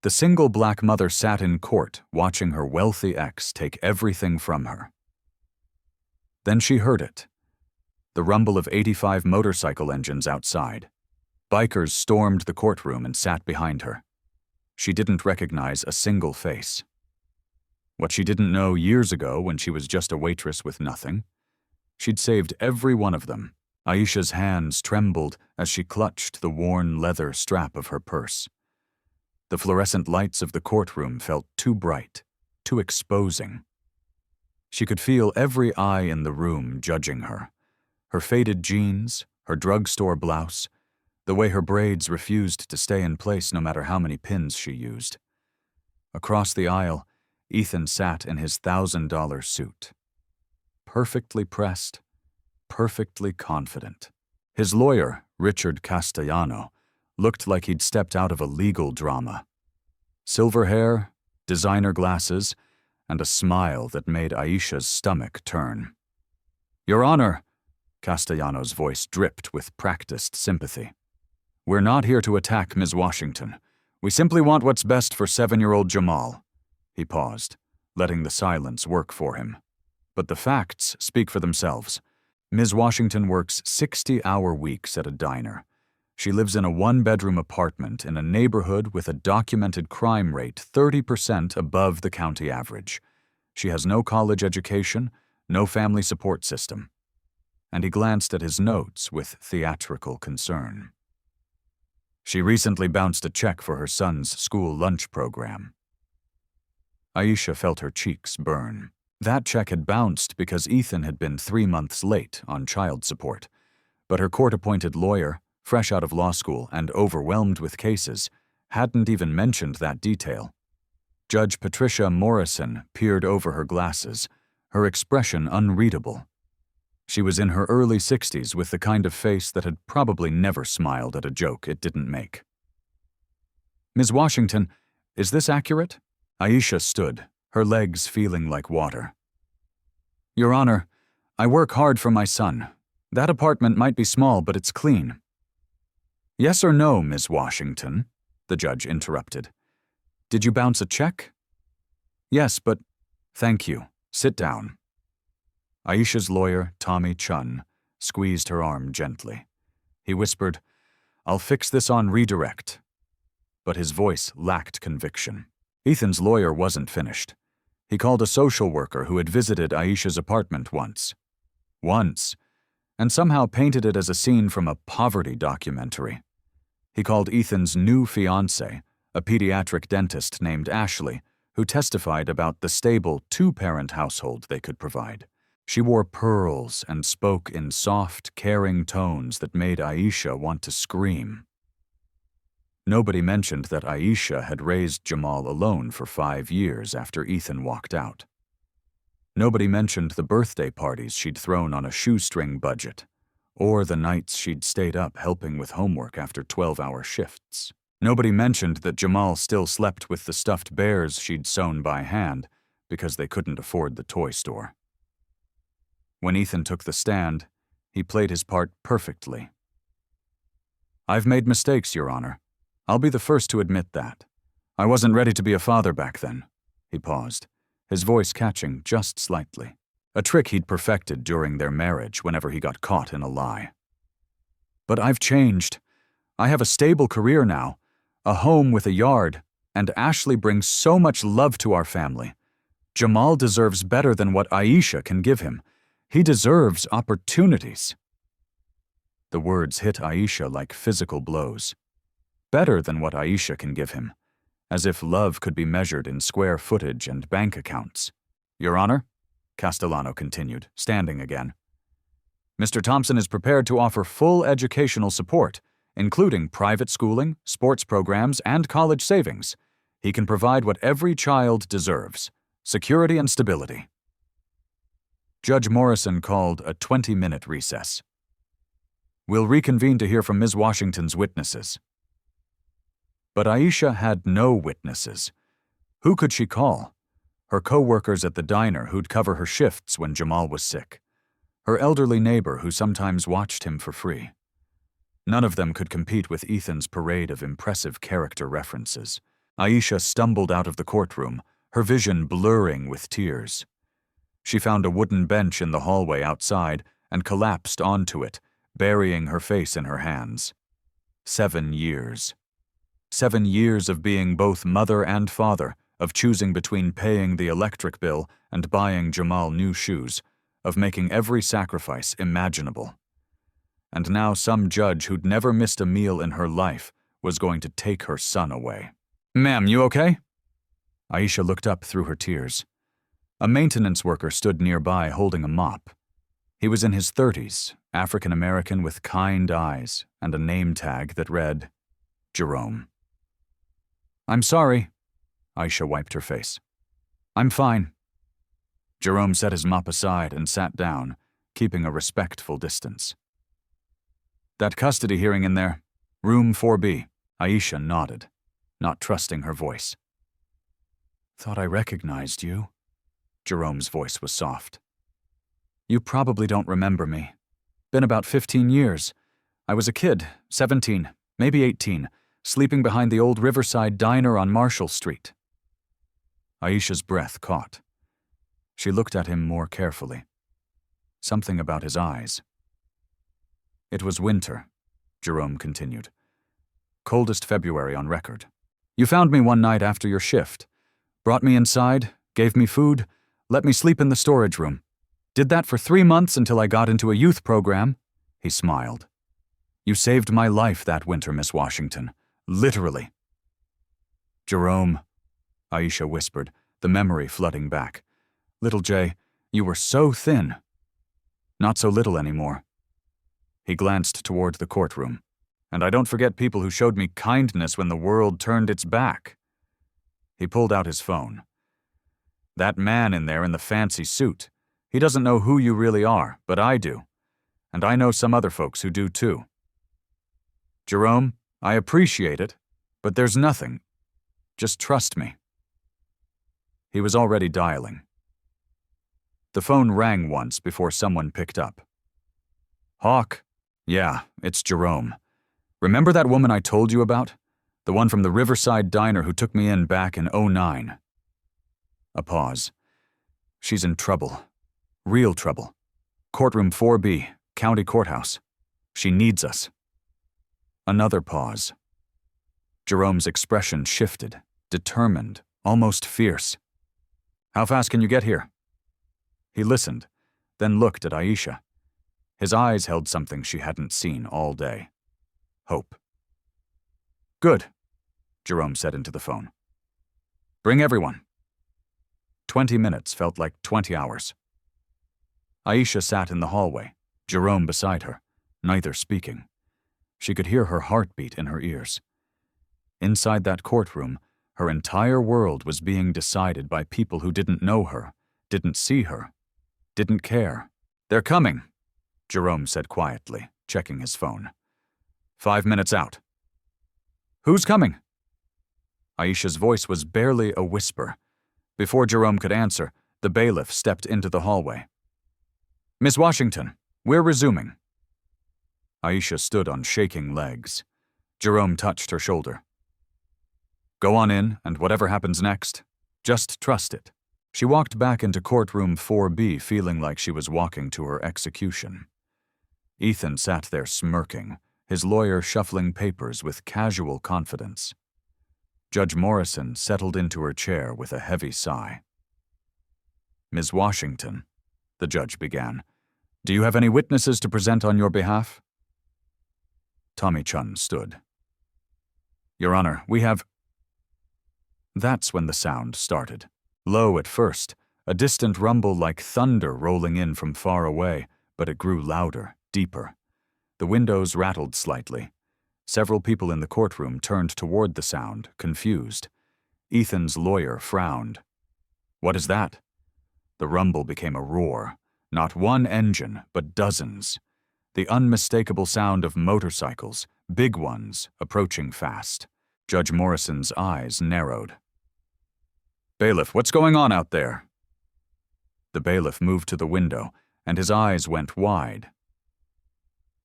The single black mother sat in court, watching her wealthy ex take everything from her. Then she heard it. The rumble of 85 motorcycle engines outside. Bikers stormed the courtroom and sat behind her. She didn't recognize a single face. What she didn't know years ago when she was just a waitress with nothing, she'd saved every one of them. Aisha's hands trembled as she clutched the worn leather strap of her purse. The fluorescent lights of the courtroom felt too bright, too exposing. She could feel every eye in the room judging her. Her faded jeans, her drugstore blouse, the way her braids refused to stay in place no matter how many pins she used. Across the aisle, Ethan sat in his $1,000 suit. Perfectly pressed, perfectly confident. His lawyer, Richard Castellano, looked like he'd stepped out of a legal drama. Silver hair, designer glasses, and a smile that made Aisha's stomach turn. "Your Honor," Castellano's voice dripped with practiced sympathy. "We're not here to attack Ms. Washington. We simply want what's best for 7-year-old Jamal." He paused, letting the silence work for him. "But the facts speak for themselves. Ms. Washington works 60-hour weeks at a diner. She lives in a 1-bedroom apartment in a neighborhood with a documented crime rate 30% above the county average. She has no college education, no family support system." And he glanced at his notes with theatrical concern. "She recently bounced a check for her son's school lunch program." Aisha felt her cheeks burn. That check had bounced because Ethan had been 3 months late on child support. But her court-appointed lawyer, fresh out of law school and overwhelmed with cases, hadn't even mentioned that detail. Judge Patricia Morrison peered over her glasses, her expression unreadable. She was in her early 60s with the kind of face that had probably never smiled at a joke it didn't make. "Ms. Washington, is this accurate?" Aisha stood, her legs feeling like water. "Your Honor, I work hard for my son. That apartment might be small, but it's clean." "Yes or no, Ms. Washington?" the judge interrupted. "Did you bounce a check?" "Yes, but—" "Thank you. Sit down." Aisha's lawyer, Tommy Chun, squeezed her arm gently. He whispered, "I'll fix this on redirect." But his voice lacked conviction. Ethan's lawyer wasn't finished. He called a social worker who had visited Aisha's apartment once, and somehow painted it as a scene from a poverty documentary. He called Ethan's new fiancée, a pediatric dentist named Ashley, who testified about the stable 2-parent household they could provide. She wore pearls and spoke in soft, caring tones that made Aisha want to scream. Nobody mentioned that Aisha had raised Jamal alone for 5 years after Ethan walked out. Nobody mentioned the birthday parties she'd thrown on a shoestring budget, or the nights she'd stayed up helping with homework after 12-hour shifts. Nobody mentioned that Jamal still slept with the stuffed bears she'd sewn by hand because they couldn't afford the toy store. When Ethan took the stand, he played his part perfectly. "I've made mistakes, Your Honor. I'll be the first to admit that. I wasn't ready to be a father back then." He paused, his voice catching just slightly, a trick he'd perfected during their marriage whenever he got caught in a lie. "But I've changed. I have a stable career now, a home with a yard, and Ashley brings so much love to our family. Jamal deserves better than what Aisha can give him. He deserves opportunities." The words hit Aisha like physical blows. Better than what Aisha can give him, as if love could be measured in square footage and bank accounts. "Your Honor," Castellano continued, standing again, "Mr. Thompson is prepared to offer full educational support, including private schooling, sports programs, and college savings. He can provide what every child deserves: security and stability." Judge Morrison called a 20-minute recess. "We'll reconvene to hear from Ms. Washington's witnesses." But Aisha had no witnesses. Who could she call? Her co-workers at the diner who'd cover her shifts when Jamal was sick. Her elderly neighbor who sometimes watched him for free. None of them could compete with Ethan's parade of impressive character references. Aisha stumbled out of the courtroom, her vision blurring with tears. She found a wooden bench in the hallway outside and collapsed onto it, burying her face in her hands. 7 years. 7 years of being both mother and father, of choosing between paying the electric bill and buying Jamal new shoes, of making every sacrifice imaginable. And now some judge who'd never missed a meal in her life was going to take her son away. "Ma'am, you okay?" Aisha looked up through her tears. A maintenance worker stood nearby holding a mop. He was in his 30s, African-American with kind eyes and a name tag that read, Jerome. "I'm sorry." Aisha wiped her face. "I'm fine." Jerome set his mop aside and sat down, keeping a respectful distance. "That custody hearing in there, room 4B, Aisha nodded, not trusting her voice. "Thought I recognized you." Jerome's voice was soft. "You probably don't remember me. Been about 15 years. I was a kid, 17, maybe 18, sleeping behind the old Riverside Diner on Marshall Street." Aisha's breath caught. She looked at him more carefully. Something about his eyes. "It was winter," Jerome continued. "Coldest February on record. You found me one night after your shift. Brought me inside, gave me food, let me sleep in the storage room. Did that for 3 months until I got into a youth program." He smiled. "You saved my life that winter, Miss Washington. Literally." "Jerome," Aisha whispered, the memory flooding back. "Little Jay, you were so thin." "Not so little anymore." He glanced toward the courtroom. "And I don't forget people who showed me kindness when the world turned its back." He pulled out his phone. "That man in there in the fancy suit, he doesn't know who you really are, but I do. And I know some other folks who do too. Jerome, I appreciate it, but there's nothing. Just trust me." He was already dialing. The phone rang once before someone picked up. "Hawk? Yeah, it's Jerome. Remember that woman I told you about? The one from the Riverside Diner who took me in back in '09. A pause. "She's in trouble. Real trouble. Courtroom 4B, County Courthouse. She needs us." Another pause. Jerome's expression shifted, determined, almost fierce. "How fast can you get here?" He listened, then looked at Aisha. His eyes held something she hadn't seen all day. Hope. "Good," Jerome said into the phone. "Bring everyone." 20 minutes felt like 20 hours. Aisha sat in the hallway, Jerome beside her, neither speaking. She could hear her heartbeat in her ears. Inside that courtroom, her entire world was being decided by people who didn't know her, didn't see her, didn't care. "They're coming," Jerome said quietly, checking his phone. 5 minutes out." "Who's coming?" Aisha's voice was barely a whisper. Before Jerome could answer, the bailiff stepped into the hallway. "Miss Washington, we're resuming." Aisha stood on shaking legs. Jerome touched her shoulder. "Go on in, and whatever happens next, just trust it." She walked back into courtroom 4B feeling like she was walking to her execution. Ethan sat there smirking, his lawyer shuffling papers with casual confidence. Judge Morrison settled into her chair with a heavy sigh. "Ms. Washington," the judge began, "do you have any witnesses to present on your behalf?" Tommy Chun stood. "Your Honor, we have—" That's when the sound started. Low at first, a distant rumble like thunder rolling in from far away, but it grew louder, deeper. The windows rattled slightly. Several people in the courtroom turned toward the sound, confused. Ethan's lawyer frowned. "What is that?" The rumble became a roar. Not one engine, but dozens. The unmistakable sound of motorcycles, big ones, approaching fast. Judge Morrison's eyes narrowed. "Bailiff, what's going on out there?" The bailiff moved to the window, and his eyes went wide.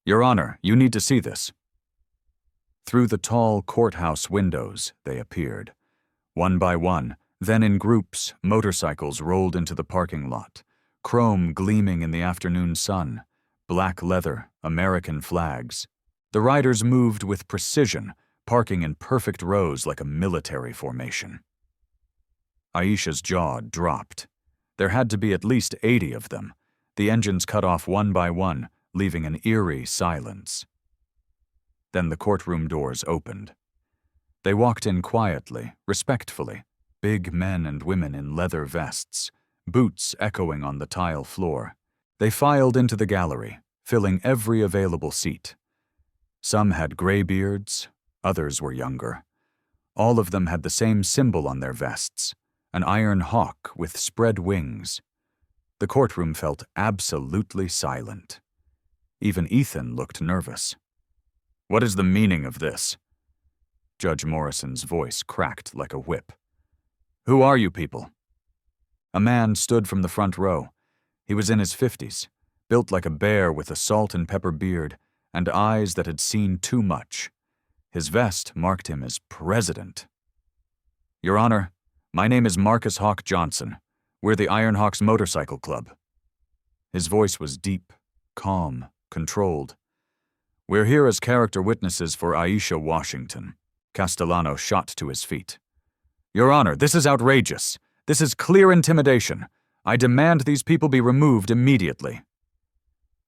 "Your Honor, you need to see this." Through the tall courthouse windows, they appeared. One by one, then in groups, motorcycles rolled into the parking lot, chrome gleaming in the afternoon sun, black leather, American flags. The riders moved with precision, parking in perfect rows like a military formation. Aisha's jaw dropped. There had to be at least 80 of them. The engines cut off one by one, leaving an eerie silence. Then the courtroom doors opened. They walked in quietly, respectfully, big men and women in leather vests, boots echoing on the tile floor. They filed into the gallery, filling every available seat. Some had gray beards, others were younger. All of them had the same symbol on their vests, an iron hawk with spread wings. The courtroom felt absolutely silent. Even Ethan looked nervous. "What is the meaning of this?" Judge Morrison's voice cracked like a whip. "Who are you people?" A man stood from the front row. He was in his 50s, built like a bear with a salt and pepper beard and eyes that had seen too much. His vest marked him as president. "Your Honor, my name is Marcus Hawk Johnson. We're the Iron Hawks Motorcycle Club." His voice was deep, calm, controlled. "We're here as character witnesses for Aisha Washington." Castellano shot to his feet. "Your Honor, this is outrageous. This is clear intimidation. I demand these people be removed immediately."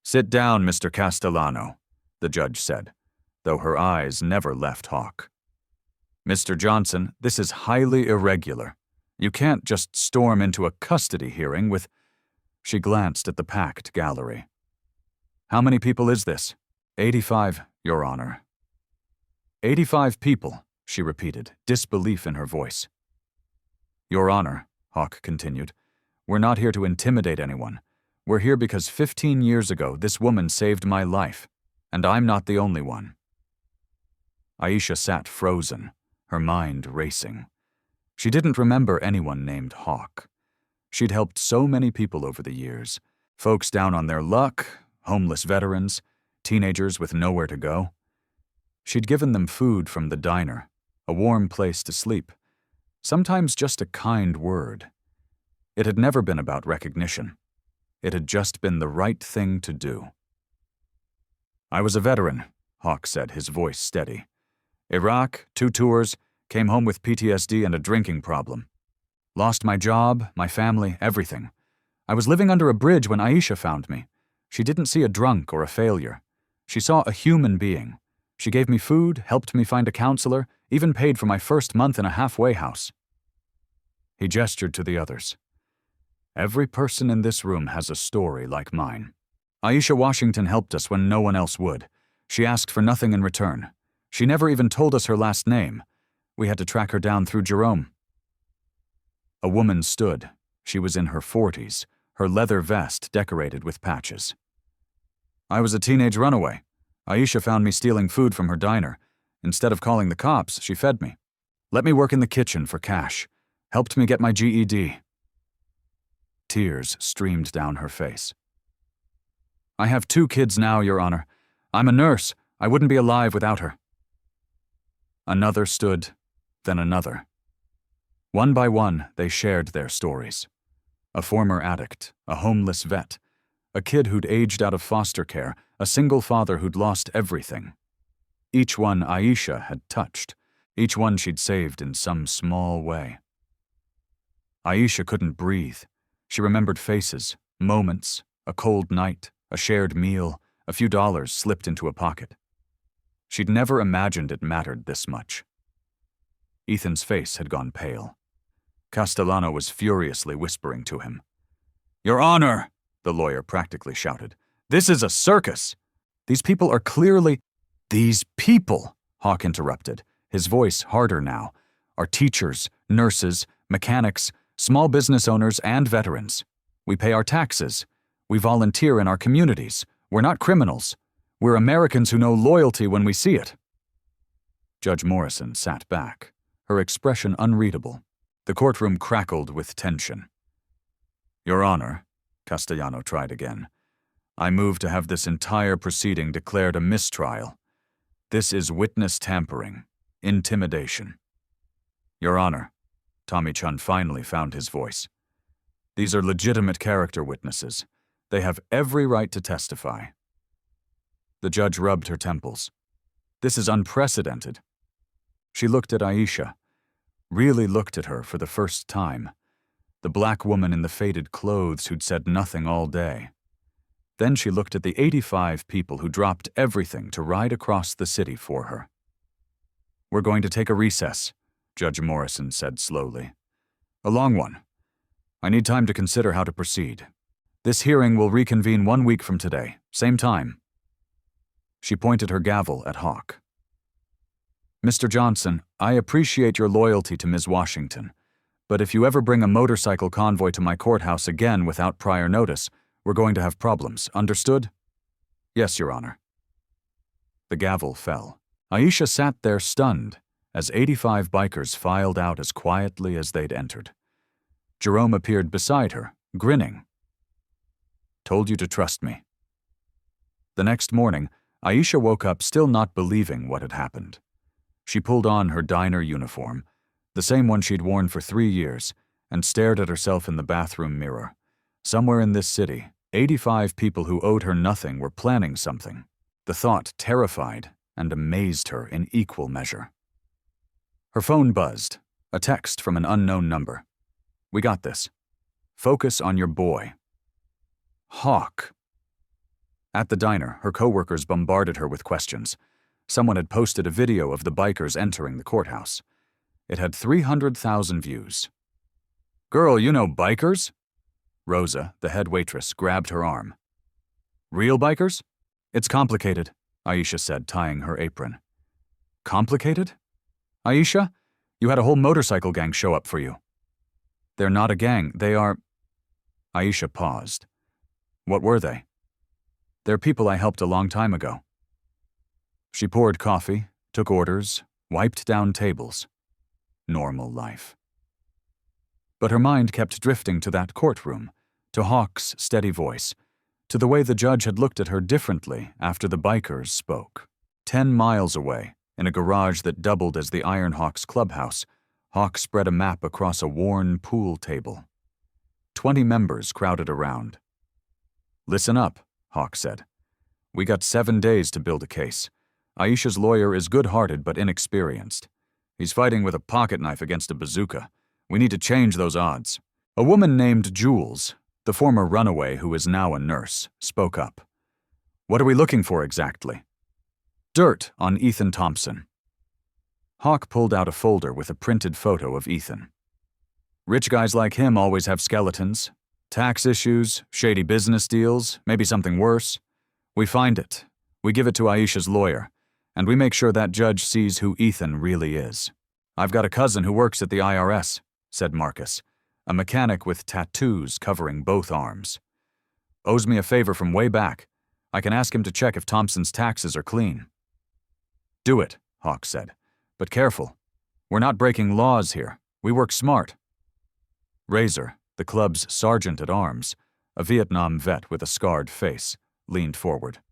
"Sit down, Mr. Castellano," the judge said, though her eyes never left Hawk. "Mr. Johnson, this is highly irregular. You can't just storm into a custody hearing with—" She glanced at the packed gallery. "How many people is this?" 85, Your Honor." 85 people, she repeated, disbelief in her voice. "Your Honor," Hawk continued, "we're not here to intimidate anyone. We're here because 15 years ago this woman saved my life, and I'm not the only one." Aisha sat frozen, her mind racing. She didn't remember anyone named Hawk. She'd helped so many people over the years, folks down on their luck, homeless veterans, teenagers with nowhere to go. She'd given them food from the diner, a warm place to sleep, sometimes just a kind word. It had never been about recognition. It had just been the right thing to do. "I was a veteran," Hawk said, his voice steady. "Iraq, 2 tours, came home with PTSD and a drinking problem. Lost my job, my family, everything. I was living under a bridge when Aisha found me. She didn't see a drunk or a failure. She saw a human being. She gave me food, helped me find a counselor, even paid for my first month in a halfway house." He gestured to the others. "Every person in this room has a story like mine. Aisha Washington helped us when no one else would. She asked for nothing in return. She never even told us her last name. We had to track her down through Jerome." A woman stood. She was in her 40s, her leather vest decorated with patches. "I was a teenage runaway. Aisha found me stealing food from her diner. Instead of calling the cops, she fed me. Let me work in the kitchen for cash. Helped me get my GED. Tears streamed down her face. "I have 2 kids now, Your Honor. I'm a nurse. I wouldn't be alive without her." Another stood, then another. One by one, they shared their stories. A former addict, a homeless vet, a kid who'd aged out of foster care, a single father who'd lost everything. Each one Aisha had touched, each one she'd saved in some small way. Aisha couldn't breathe. She remembered faces, moments, a cold night, a shared meal, a few dollars slipped into a pocket. She'd never imagined it mattered this much. Ethan's face had gone pale. Castellano was furiously whispering to him. "Your Honor," the lawyer practically shouted, "this is a circus. These people are clearly—" "These people," Hawk interrupted, his voice harder now, "are teachers, nurses, mechanics, small business owners, and veterans. We pay our taxes. We volunteer in our communities. We're not criminals. We're Americans who know loyalty when we see it." Judge Morrison sat back, her expression unreadable. The courtroom crackled with tension. "Your Honor," Castellano tried again, "I move to have this entire proceeding declared a mistrial. This is witness tampering, intimidation. Your Honor, Tommy Chun finally found his voice. "These are legitimate character witnesses. They have every right to testify." The judge rubbed her temples. "This is unprecedented." She looked at Aisha, really looked at her for the first time. The black woman in the faded clothes who'd said nothing all day. Then she looked at the 85 people who dropped everything to ride across the city for her. "We're going to take a recess," Judge Morrison said slowly. "A long one. I need time to consider how to proceed. This hearing will reconvene 1 week from today, same time." She pointed her gavel at Hawk. "Mr. Johnson, I appreciate your loyalty to Ms. Washington, but if you ever bring a motorcycle convoy to my courthouse again without prior notice, we're going to have problems, understood?" "Yes, Your Honor." The gavel fell. Aisha sat there stunned as 85 bikers filed out as quietly as they'd entered. Jerome appeared beside her, grinning. "Told you to trust me." The next morning, Aisha woke up still not believing what had happened. She pulled on her diner uniform, the same one she'd worn for 3 years, and stared at herself in the bathroom mirror. Somewhere in this city, 85 people who owed her nothing were planning something. The thought terrified and amazed her in equal measure. Her phone buzzed, a text from an unknown number. "We got this. Focus on your boy." Hawk. At the diner, her coworkers bombarded her with questions. Someone had posted a video of the bikers entering the courthouse. It had 300,000 views. "Girl, you know bikers?" Rosa, the head waitress, grabbed her arm. "Real bikers?" "It's complicated," Aisha said, tying her apron. "Complicated? Aisha, you had a whole motorcycle gang show up for you." "They're not a gang, they are—" Aisha paused. "What were they?" "They're people I helped a long time ago." She poured coffee, took orders, wiped down tables. Normal life. But her mind kept drifting to that courtroom, to Hawk's steady voice, to the way the judge had looked at her differently after the bikers spoke. 10 miles away, in a garage that doubled as the Iron Hawk's clubhouse, Hawk spread a map across a worn pool table. 20 members crowded around. "Listen up," Hawk said. "We got 7 days to build a case. Aisha's lawyer is good-hearted but inexperienced. He's fighting with a pocket knife against a bazooka. We need to change those odds." A woman named Jules, the former runaway who is now a nurse, spoke up. "What are we looking for exactly?" "Dirt on Ethan Thompson." Hawk pulled out a folder with a printed photo of Ethan. "Rich guys like him always have skeletons. Tax issues, shady business deals, maybe something worse. We find it. We give it to Aisha's lawyer, and we make sure that judge sees who Ethan really is." "I've got a cousin who works at the IRS," said Marcus, a mechanic with tattoos covering both arms. "Owes me a favor from way back. I can ask him to check if Thompson's taxes are clean." "Do it," Hawk said. "But careful. We're not breaking laws here. We work smart." Razor, the club's sergeant-at-arms, a Vietnam vet with a scarred face, leaned forward.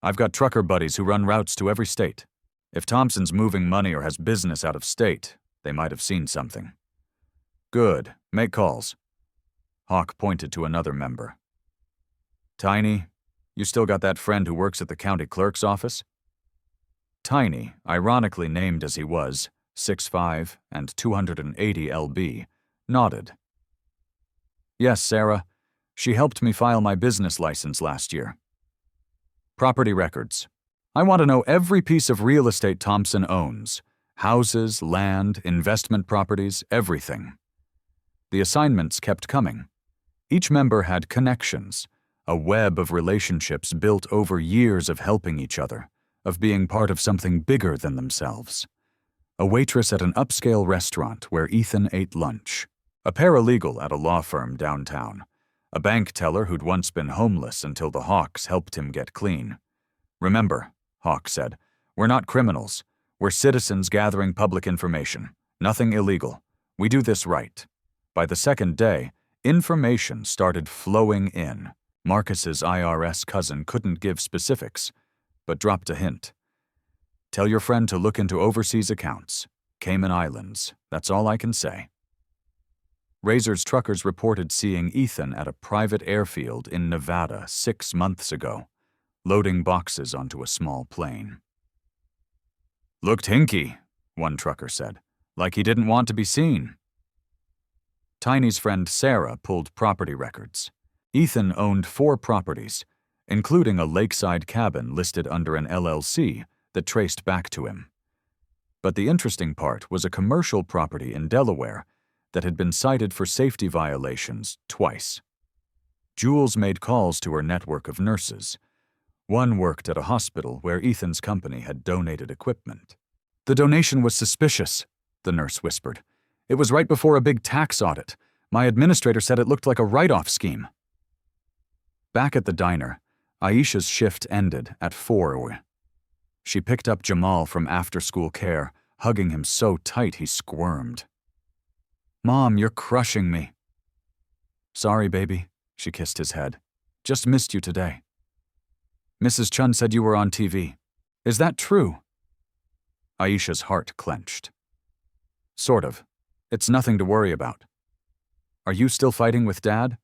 "I've got trucker buddies who run routes to every state. If Thompson's moving money or has business out of state, they might have seen something." "Good. Make calls." Hawk pointed to another member. "Tiny, you still got that friend who works at the county clerk's office?" Tiny, ironically named as he was, 6'5" and 280 lb, nodded. "Yes, Sarah. She helped me file my business license last year." "Property records. I want to know every piece of real estate Thompson owns. Houses, land, investment properties, everything." The assignments kept coming. Each member had connections, a web of relationships built over years of helping each other, of being part of something bigger than themselves. A waitress at an upscale restaurant where Ethan ate lunch. A paralegal at a law firm downtown. A bank teller who'd once been homeless until the Hawks helped him get clean. "Remember," Hawk said, "we're not criminals. We're citizens gathering public information. Nothing illegal. We do this right." By the second day, information started flowing in. Marcus's IRS cousin couldn't give specifics, but dropped a hint. "Tell your friend to look into overseas accounts. Cayman Islands, that's all I can say. Razor's truckers reported seeing Ethan at a private airfield in Nevada 6 months ago, loading boxes onto a small plane. "Looked hinky," one trucker said, "like he didn't want to be seen." Tiny's friend Sarah pulled property records. Ethan owned 4 properties, including a lakeside cabin listed under an LLC that traced back to him. But the interesting part was a commercial property in Delaware that had been cited for safety violations twice. Jules made calls to her network of nurses. One worked at a hospital where Ethan's company had donated equipment. "The donation was suspicious," the nurse whispered. "It was right before a big tax audit. My administrator said it looked like a write-off scheme." Back at the diner, Aisha's shift ended at 4. She picked up Jamal from after-school care, hugging him so tight he squirmed. "Mom, you're crushing me." "Sorry, baby," she kissed his head. "Just missed you today." "Mrs. Chun said you were on TV. Is that true?" Aisha's heart clenched. "Sort of. It's nothing to worry about. Are you still fighting with Dad?"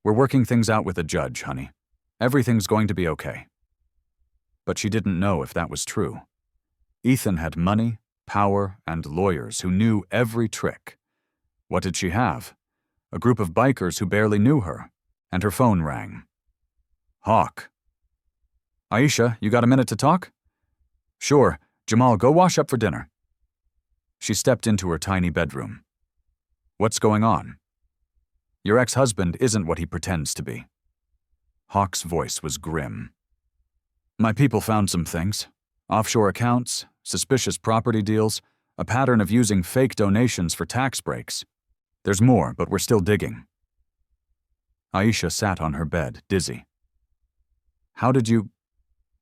"We're working things out with a judge, honey. Everything's going to be okay." But she didn't know if that was true. Ethan had money, power, and lawyers who knew every trick. What did she have? A group of bikers who barely knew her, and her phone rang. Hawk. "Aisha, you got a minute to talk?" "Sure. Jamal, go wash up for dinner." She stepped into her tiny bedroom. "What's going on?" "Your ex-husband isn't what he pretends to be." Hawk's voice was grim. "My people found some things. Offshore accounts, suspicious property deals, a pattern of using fake donations for tax breaks. There's more, but we're still digging." Aisha sat on her bed, dizzy. "How did you—"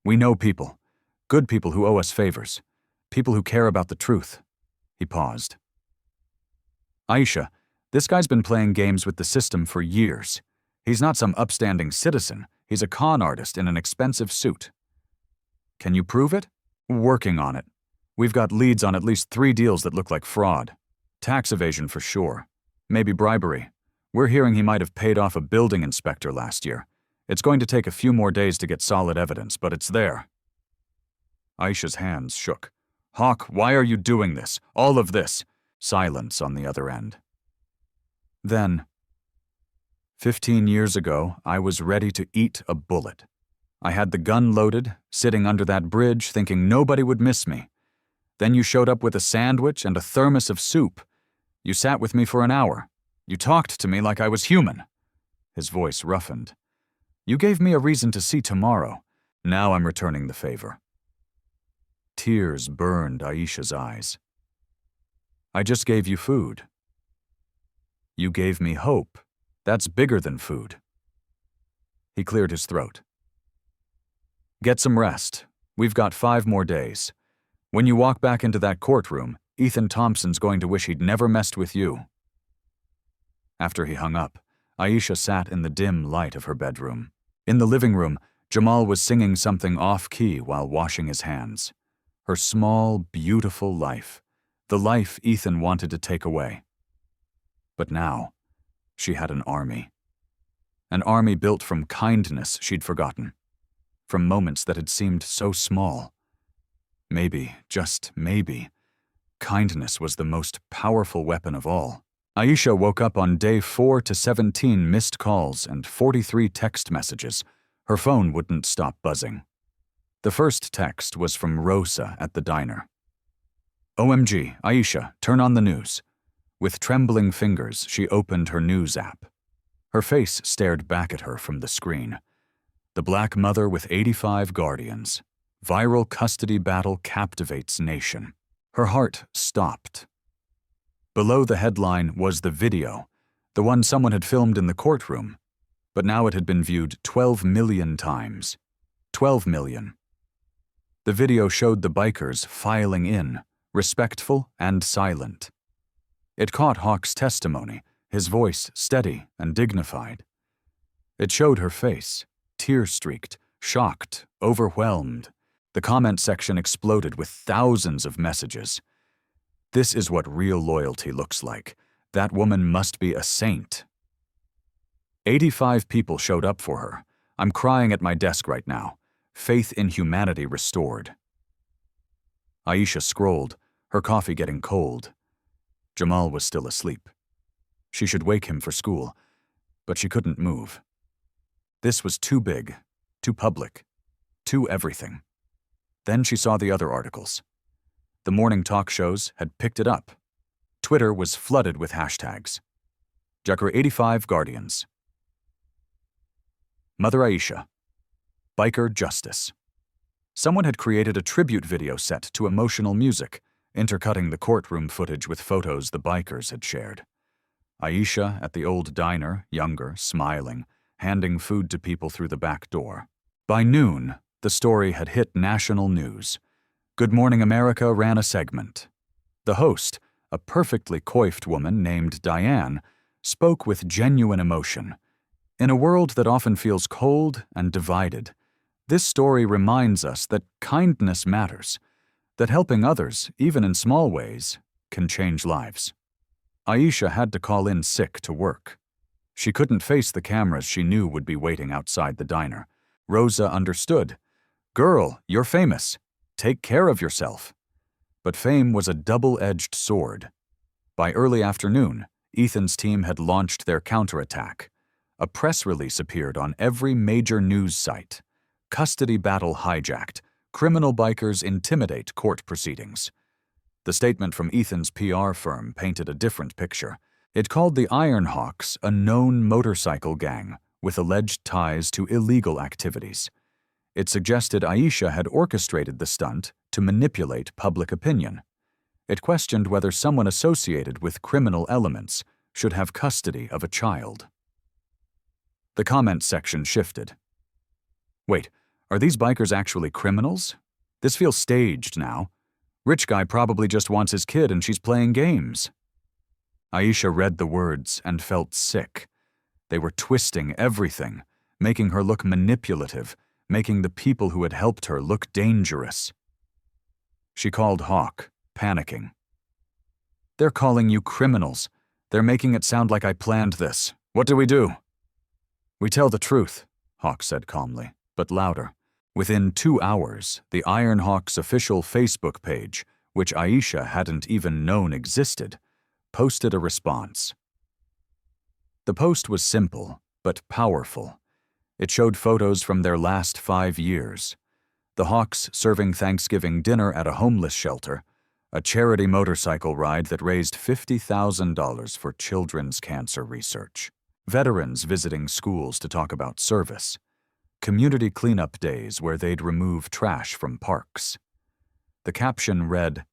"We know people. Good people who owe us favors. People who care about the truth." He paused. "Aisha, this guy's been playing games with the system for years. He's not some upstanding citizen. He's a con artist in an expensive suit." "Can you prove it?" "Working on it. We've got leads on at least 3 deals that look like fraud. Tax evasion for sure. Maybe bribery. We're hearing he might have paid off a building inspector last year. It's going to take a few more days to get solid evidence, but it's there." Aisha's hands shook. "Hawk, why are you doing this? All of this?" Silence on the other end. Then, 15 years ago, I was ready to eat a bullet. I had the gun loaded, sitting under that bridge, thinking nobody would miss me. Then you showed up with a sandwich and a thermos of soup. You sat with me for an hour. You talked to me like I was human." His voice roughened. "You gave me a reason to see tomorrow. Now I'm returning the favor." Tears burned Aisha's eyes. "I just gave you food." "You gave me hope. That's bigger than food." He cleared his throat. "Get some rest. We've got 5 more days. When you walk back into that courtroom, Ethan Thompson's going to wish he'd never messed with you." After he hung up, Aisha sat in the dim light of her bedroom. In the living room, Jamal was singing something off-key while washing his hands. Her small, beautiful life. The life Ethan wanted to take away. But now, she had an army. An army built from kindness she'd forgotten. From moments that had seemed so small. Maybe, just maybe, kindness was the most powerful weapon of all. Aisha woke up on day 4 to 17 missed calls and 43 text messages. Her phone wouldn't stop buzzing. The first text was from Rosa at the diner. "OMG, Aisha, turn on the news." With trembling fingers, she opened her news app. Her face stared back at her from the screen. The Black Mother with 85 guardians. Viral custody battle captivates nation. Her heart stopped. Below the headline was the video, the one someone had filmed in the courtroom, but now it had been viewed 12 million times. 12 million. The video showed the bikers filing in, respectful and silent. It caught Hawk's testimony, his voice steady and dignified. It showed her face, tear-streaked, shocked, overwhelmed. The comment section exploded with thousands of messages. This is what real loyalty looks like. That woman must be a saint. 85 people showed up for her. I'm crying at my desk right now. Faith in humanity restored. Aisha scrolled, her coffee getting cold. Jamal was still asleep. She should wake him for school, but she couldn't move. This was too big, too public, too everything. Then she saw the other articles. The morning talk shows had picked it up. Twitter was flooded with hashtags. Jakar 85 Guardians. Mother Aisha. Biker Justice. Someone had created a tribute video set to emotional music, intercutting the courtroom footage with photos the bikers had shared. Aisha at the old diner, younger, smiling, handing food to people through the back door. By noon, the story had hit national news. Good Morning America ran a segment. The host, a perfectly coiffed woman named Diane, spoke with genuine emotion. In a world that often feels cold and divided, this story reminds us that kindness matters, that helping others, even in small ways, can change lives. Aisha had to call in sick to work. She couldn't face the cameras she knew would be waiting outside the diner. Rosa understood. Girl, you're famous. Take care of yourself. But fame was a double-edged sword. By early afternoon, Ethan's team had launched their counterattack. A press release appeared on every major news site. Custody battle hijacked. Criminal bikers intimidate court proceedings. The statement from Ethan's PR firm painted a different picture. It called the Ironhawks a known motorcycle gang with alleged ties to illegal activities. It suggested Aisha had orchestrated the stunt to manipulate public opinion. It questioned whether someone associated with criminal elements should have custody of a child. The comment section shifted. Wait, are these bikers actually criminals? This feels staged now. Rich guy probably just wants his kid and she's playing games. Aisha read the words and felt sick. They were twisting everything, making her look manipulative, making the people who had helped her look dangerous. She called Hawk, panicking. They're calling you criminals. They're making it sound like I planned this. What do we do? We tell the truth, Hawk said calmly, but louder. Within 2 hours, the Ironhawks' official Facebook page, which Aisha hadn't even known existed, posted a response. The post was simple, but powerful. It showed photos from their last 5 years. The Hawks serving Thanksgiving dinner at a homeless shelter, a charity motorcycle ride that raised $50,000 for children's cancer research, veterans visiting schools to talk about service, community cleanup days where they'd remove trash from parks. The caption read,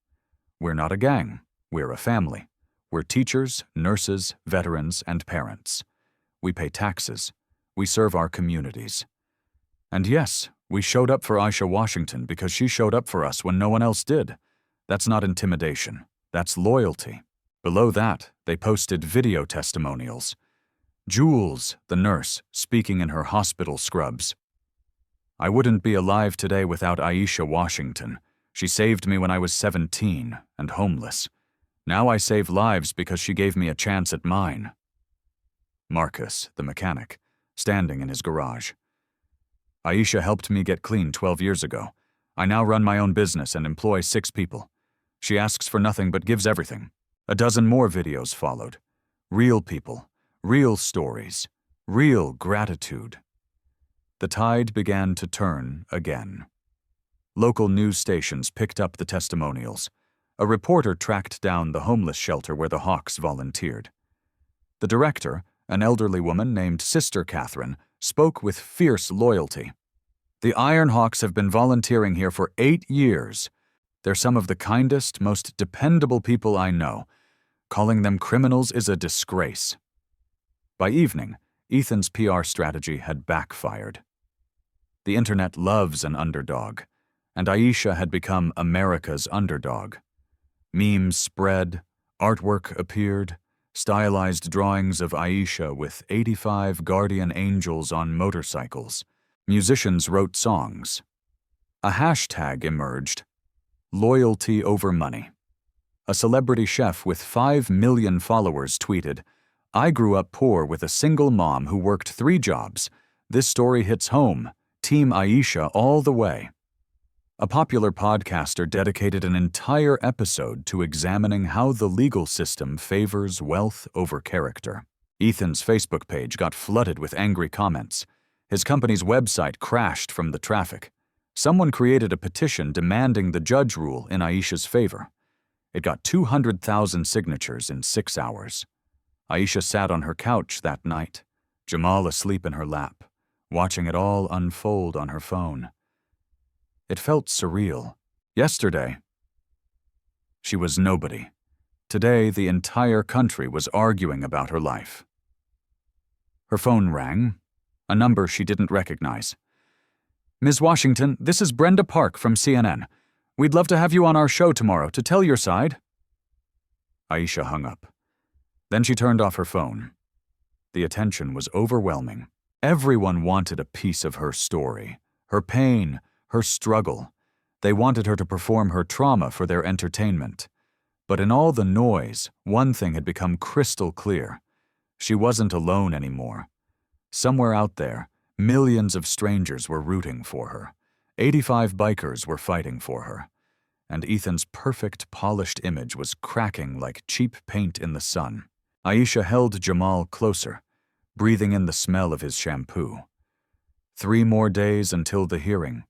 "We're not a gang, we're a family. We're teachers, nurses, veterans, and parents. We pay taxes. We serve our communities. And yes, we showed up for Aisha Washington because she showed up for us when no one else did. That's not intimidation. That's loyalty." Below that, they posted video testimonials. Jules, the nurse, speaking in her hospital scrubs. "I wouldn't be alive today without Aisha Washington. She saved me when I was 17 and homeless. Now I save lives because she gave me a chance at mine." Marcus, the mechanic, standing in his garage. "Aisha helped me get clean 12 years ago. I now run my own business and employ 6 people. She asks for nothing but gives everything." A dozen more videos followed. Real people, real stories, real gratitude. The tide began to turn again. Local news stations picked up the testimonials. A reporter tracked down the homeless shelter where the Hawks volunteered. The director, an elderly woman named Sister Catherine, spoke with fierce loyalty. "The Ironhawks have been volunteering here for 8 years. They're some of the kindest, most dependable people I know. Calling them criminals is a disgrace." By evening, Ethan's PR strategy had backfired. The internet loves an underdog, and Aisha had become America's underdog. Memes spread, artwork appeared, stylized drawings of Aisha with 85 guardian angels on motorcycles. Musicians wrote songs. A hashtag emerged: loyalty over money. A celebrity chef with 5 million followers tweeted, "I grew up poor with a single mom who worked 3 jobs. This story hits home. Team Aisha all the way." A popular podcaster dedicated an entire episode to examining how the legal system favors wealth over character. Ethan's Facebook page got flooded with angry comments. His company's website crashed from the traffic. Someone created a petition demanding the judge rule in Aisha's favor. It got 200,000 signatures in 6 hours. Aisha sat on her couch that night, Jamal asleep in her lap, watching it all unfold on her phone. It felt surreal. Yesterday, she was nobody. Today, the entire country was arguing about her life. Her phone rang, a number she didn't recognize. "Ms. Washington, this is Brenda Park from CNN. We'd love to have you on our show tomorrow to tell your side." Aisha hung up. Then she turned off her phone. The attention was overwhelming. Everyone wanted a piece of her story, her pain, her struggle. They wanted her to perform her trauma for their entertainment. But in all the noise, one thing had become crystal clear. She wasn't alone anymore. Somewhere out there, millions of strangers were rooting for her. 85 bikers were fighting for her. And Ethan's perfect, polished image was cracking like cheap paint in the sun. Aisha held Jamal closer, breathing in the smell of his shampoo. 3 more days until the hearing.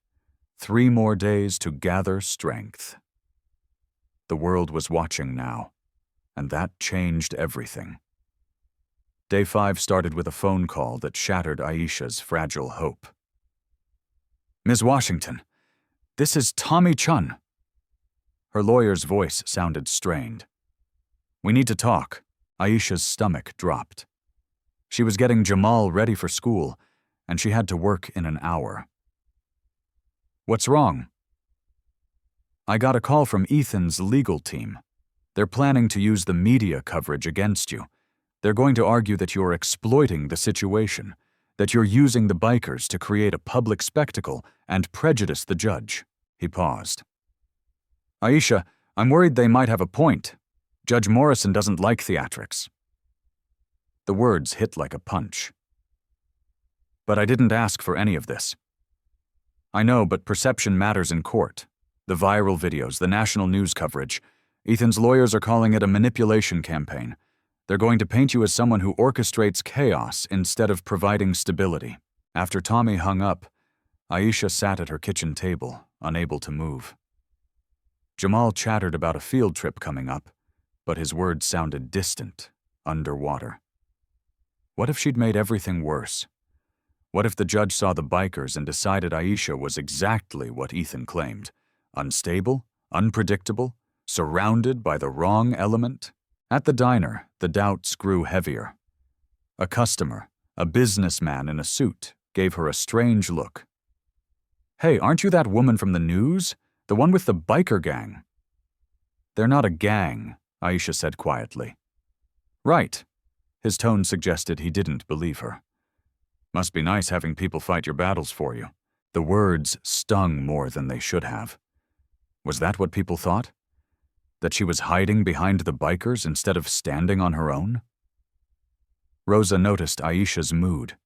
3 more days to gather strength. The world was watching now, and that changed everything. Day 5 started with a phone call that shattered Aisha's fragile hope. "Ms. Washington, this is Tommy Chun." Her lawyer's voice sounded strained. "We need to talk." Aisha's stomach dropped. She was getting Jamal ready for school, and she had to work in an hour. "What's wrong?" "I got a call from Ethan's legal team. They're planning to use the media coverage against you. They're going to argue that you're exploiting the situation, that you're using the bikers to create a public spectacle and prejudice the judge." He paused. "Aisha, I'm worried they might have a point. Judge Morrison doesn't like theatrics." The words hit like a punch. "But I didn't ask for any of this." "I know, but perception matters in court. The viral videos, the national news coverage. Ethan's lawyers are calling it a manipulation campaign. They're going to paint you as someone who orchestrates chaos instead of providing stability." After Tommy hung up, Aisha sat at her kitchen table, unable to move. Jamal chattered about a field trip coming up, but his words sounded distant, underwater. What if she'd made everything worse? What if the judge saw the bikers and decided Aisha was exactly what Ethan claimed? Unstable, unpredictable, surrounded by the wrong element? At the diner, the doubts grew heavier. A customer, a businessman in a suit, gave her a strange look. "Hey, aren't you that woman from the news? The one with the biker gang?" "They're not a gang," Aisha said quietly. "Right." His tone suggested he didn't believe her. "Must be nice having people fight your battles for you." The words stung more than they should have. Was that what people thought? That she was hiding behind the bikers instead of standing on her own? Rosa noticed Aisha's mood.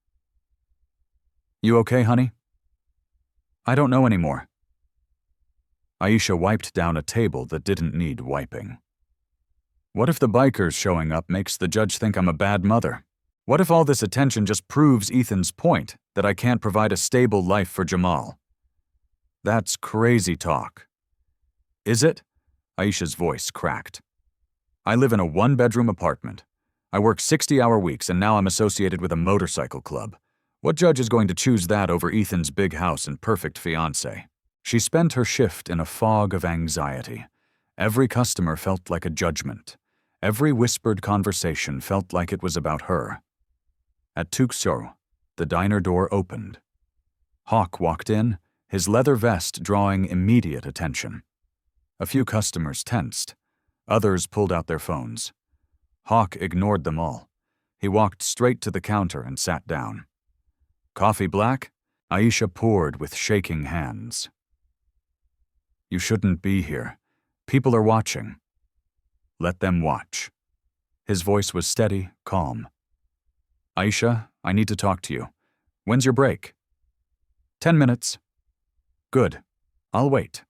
"You okay, honey?" "I don't know anymore." Aisha wiped down a table that didn't need wiping. "What if the bikers showing up makes the judge think I'm a bad mother? What if all this attention just proves Ethan's point, that I can't provide a stable life for Jamal?" "That's crazy talk." "Is it?" Aisha's voice cracked. "I live in a 1-bedroom apartment. I work 60-hour weeks and now I'm associated with a motorcycle club. What judge is going to choose that over Ethan's big house and perfect fiancé?" She spent her shift in a fog of anxiety. Every customer felt like a judgment. Every whispered conversation felt like it was about her. At Tuxedo, the diner door opened. Hawk walked in, his leather vest drawing immediate attention. A few customers tensed. Others pulled out their phones. Hawk ignored them all. He walked straight to the counter and sat down. "Coffee black?" Aisha poured with shaking hands. "You shouldn't be here. People are watching." Let them watch. His voice was steady, calm. Aisha, I need to talk to you. When's your break? 10 minutes. Good. I'll wait.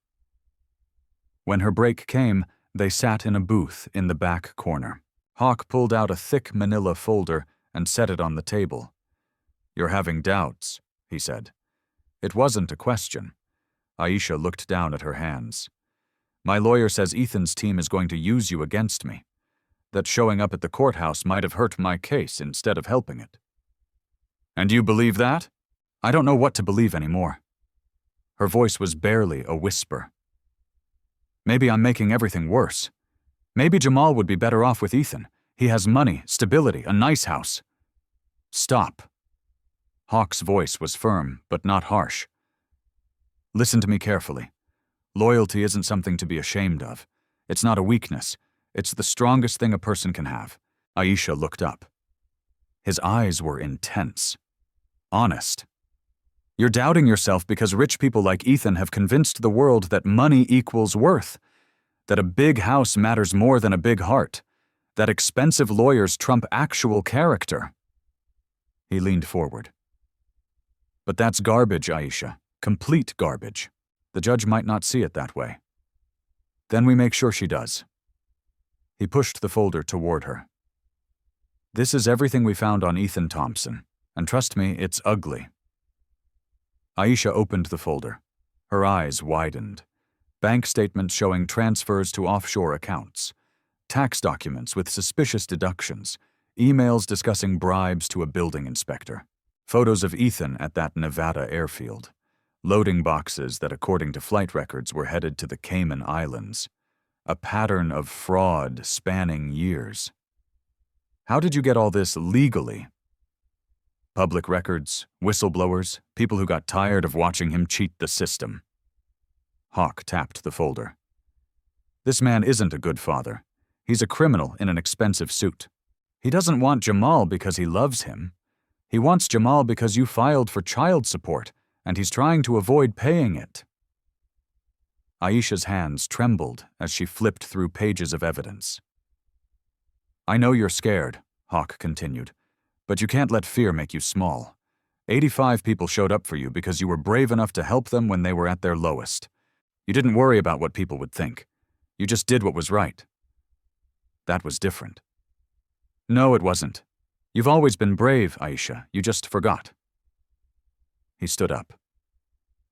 When her break came, they sat in a booth in the back corner. Hawk pulled out a thick manila folder and set it on the table. You're having doubts, he said. It wasn't a question. Aisha looked down at her hands. My lawyer says Ethan's team is going to use you against me. That showing up at the courthouse might have hurt my case instead of helping it. And you believe that? I don't know what to believe anymore. Her voice was barely a whisper. Maybe I'm making everything worse. Maybe Jamal would be better off with Ethan. He has money, stability, a nice house. Stop. Hawk's voice was firm, but not harsh. Listen to me carefully. Loyalty isn't something to be ashamed of. It's not a weakness. It's the strongest thing a person can have. Aisha looked up. His eyes were intense. Honest. You're doubting yourself because rich people like Ethan have convinced the world that money equals worth, that a big house matters more than a big heart, that expensive lawyers trump actual character. He leaned forward. But that's garbage, Aisha. Complete garbage. The judge might not see it that way. Then we make sure she does. He pushed the folder toward her. This is everything we found on Ethan Thompson, and trust me, it's ugly. Aisha opened the folder. Her eyes widened. Bank statements showing transfers to offshore accounts, tax documents with suspicious deductions, emails discussing bribes to a building inspector, photos of Ethan at that Nevada airfield, loading boxes that, according to flight records, were headed to the Cayman Islands, a pattern of fraud spanning years. How did you get all this legally? Public records, whistleblowers, people who got tired of watching him cheat the system. Hawk tapped the folder. This man isn't a good father. He's a criminal in an expensive suit. He doesn't want Jamal because he loves him. He wants Jamal because you filed for child support, and he's trying to avoid paying it. Aisha's hands trembled as she flipped through pages of evidence. I know you're scared, Hawk continued, but you can't let fear make you small. 85 people showed up for you because you were brave enough to help them when they were at their lowest. You didn't worry about what people would think. You just did what was right. That was different. No, it wasn't. You've always been brave, Aisha. You just forgot. He stood up.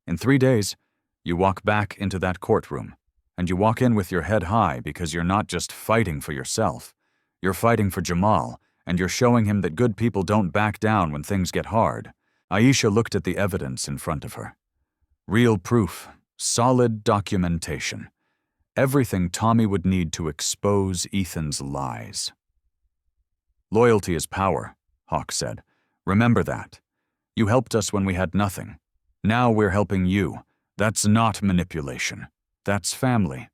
In 3 days, you walk back into that courtroom, and you walk in with your head high because you're not just fighting for yourself. You're fighting for Jamal, and you're showing him that good people don't back down when things get hard. Aisha looked at the evidence in front of her. Real proof, solid documentation. Everything Tommy would need to expose Ethan's lies. Loyalty is power, Hawk said. Remember that. You helped us when we had nothing. Now we're helping you. That's not manipulation. That's family.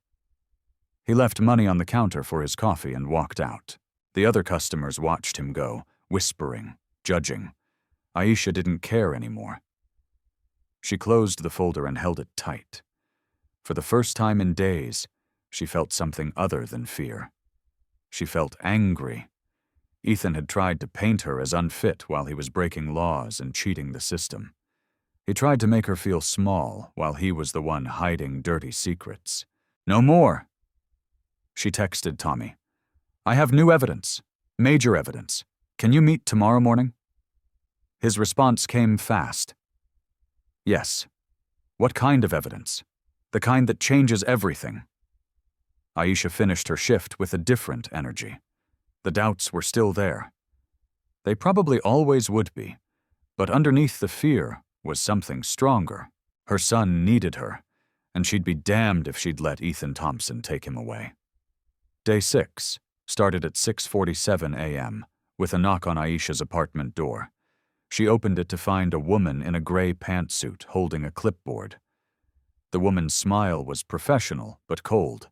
He left money on the counter for his coffee and walked out. The other customers watched him go, whispering, judging. Aisha didn't care anymore. She closed the folder and held it tight. For the first time in days, she felt something other than fear. She felt angry. Ethan had tried to paint her as unfit while he was breaking laws and cheating the system. He tried to make her feel small while he was the one hiding dirty secrets. No more! She texted Tommy. I have new evidence. Major evidence. Can you meet tomorrow morning? His response came fast. Yes. What kind of evidence? The kind that changes everything. Aisha finished her shift with a different energy. The doubts were still there. They probably always would be, but underneath the fear was something stronger. Her son needed her, and she'd be damned if she'd let Ethan Thompson take him away. Day 6 started at 6:47 a.m. with a knock on Aisha's apartment door. She opened it to find a woman in a gray pantsuit holding a clipboard. The woman's smile was professional but cold.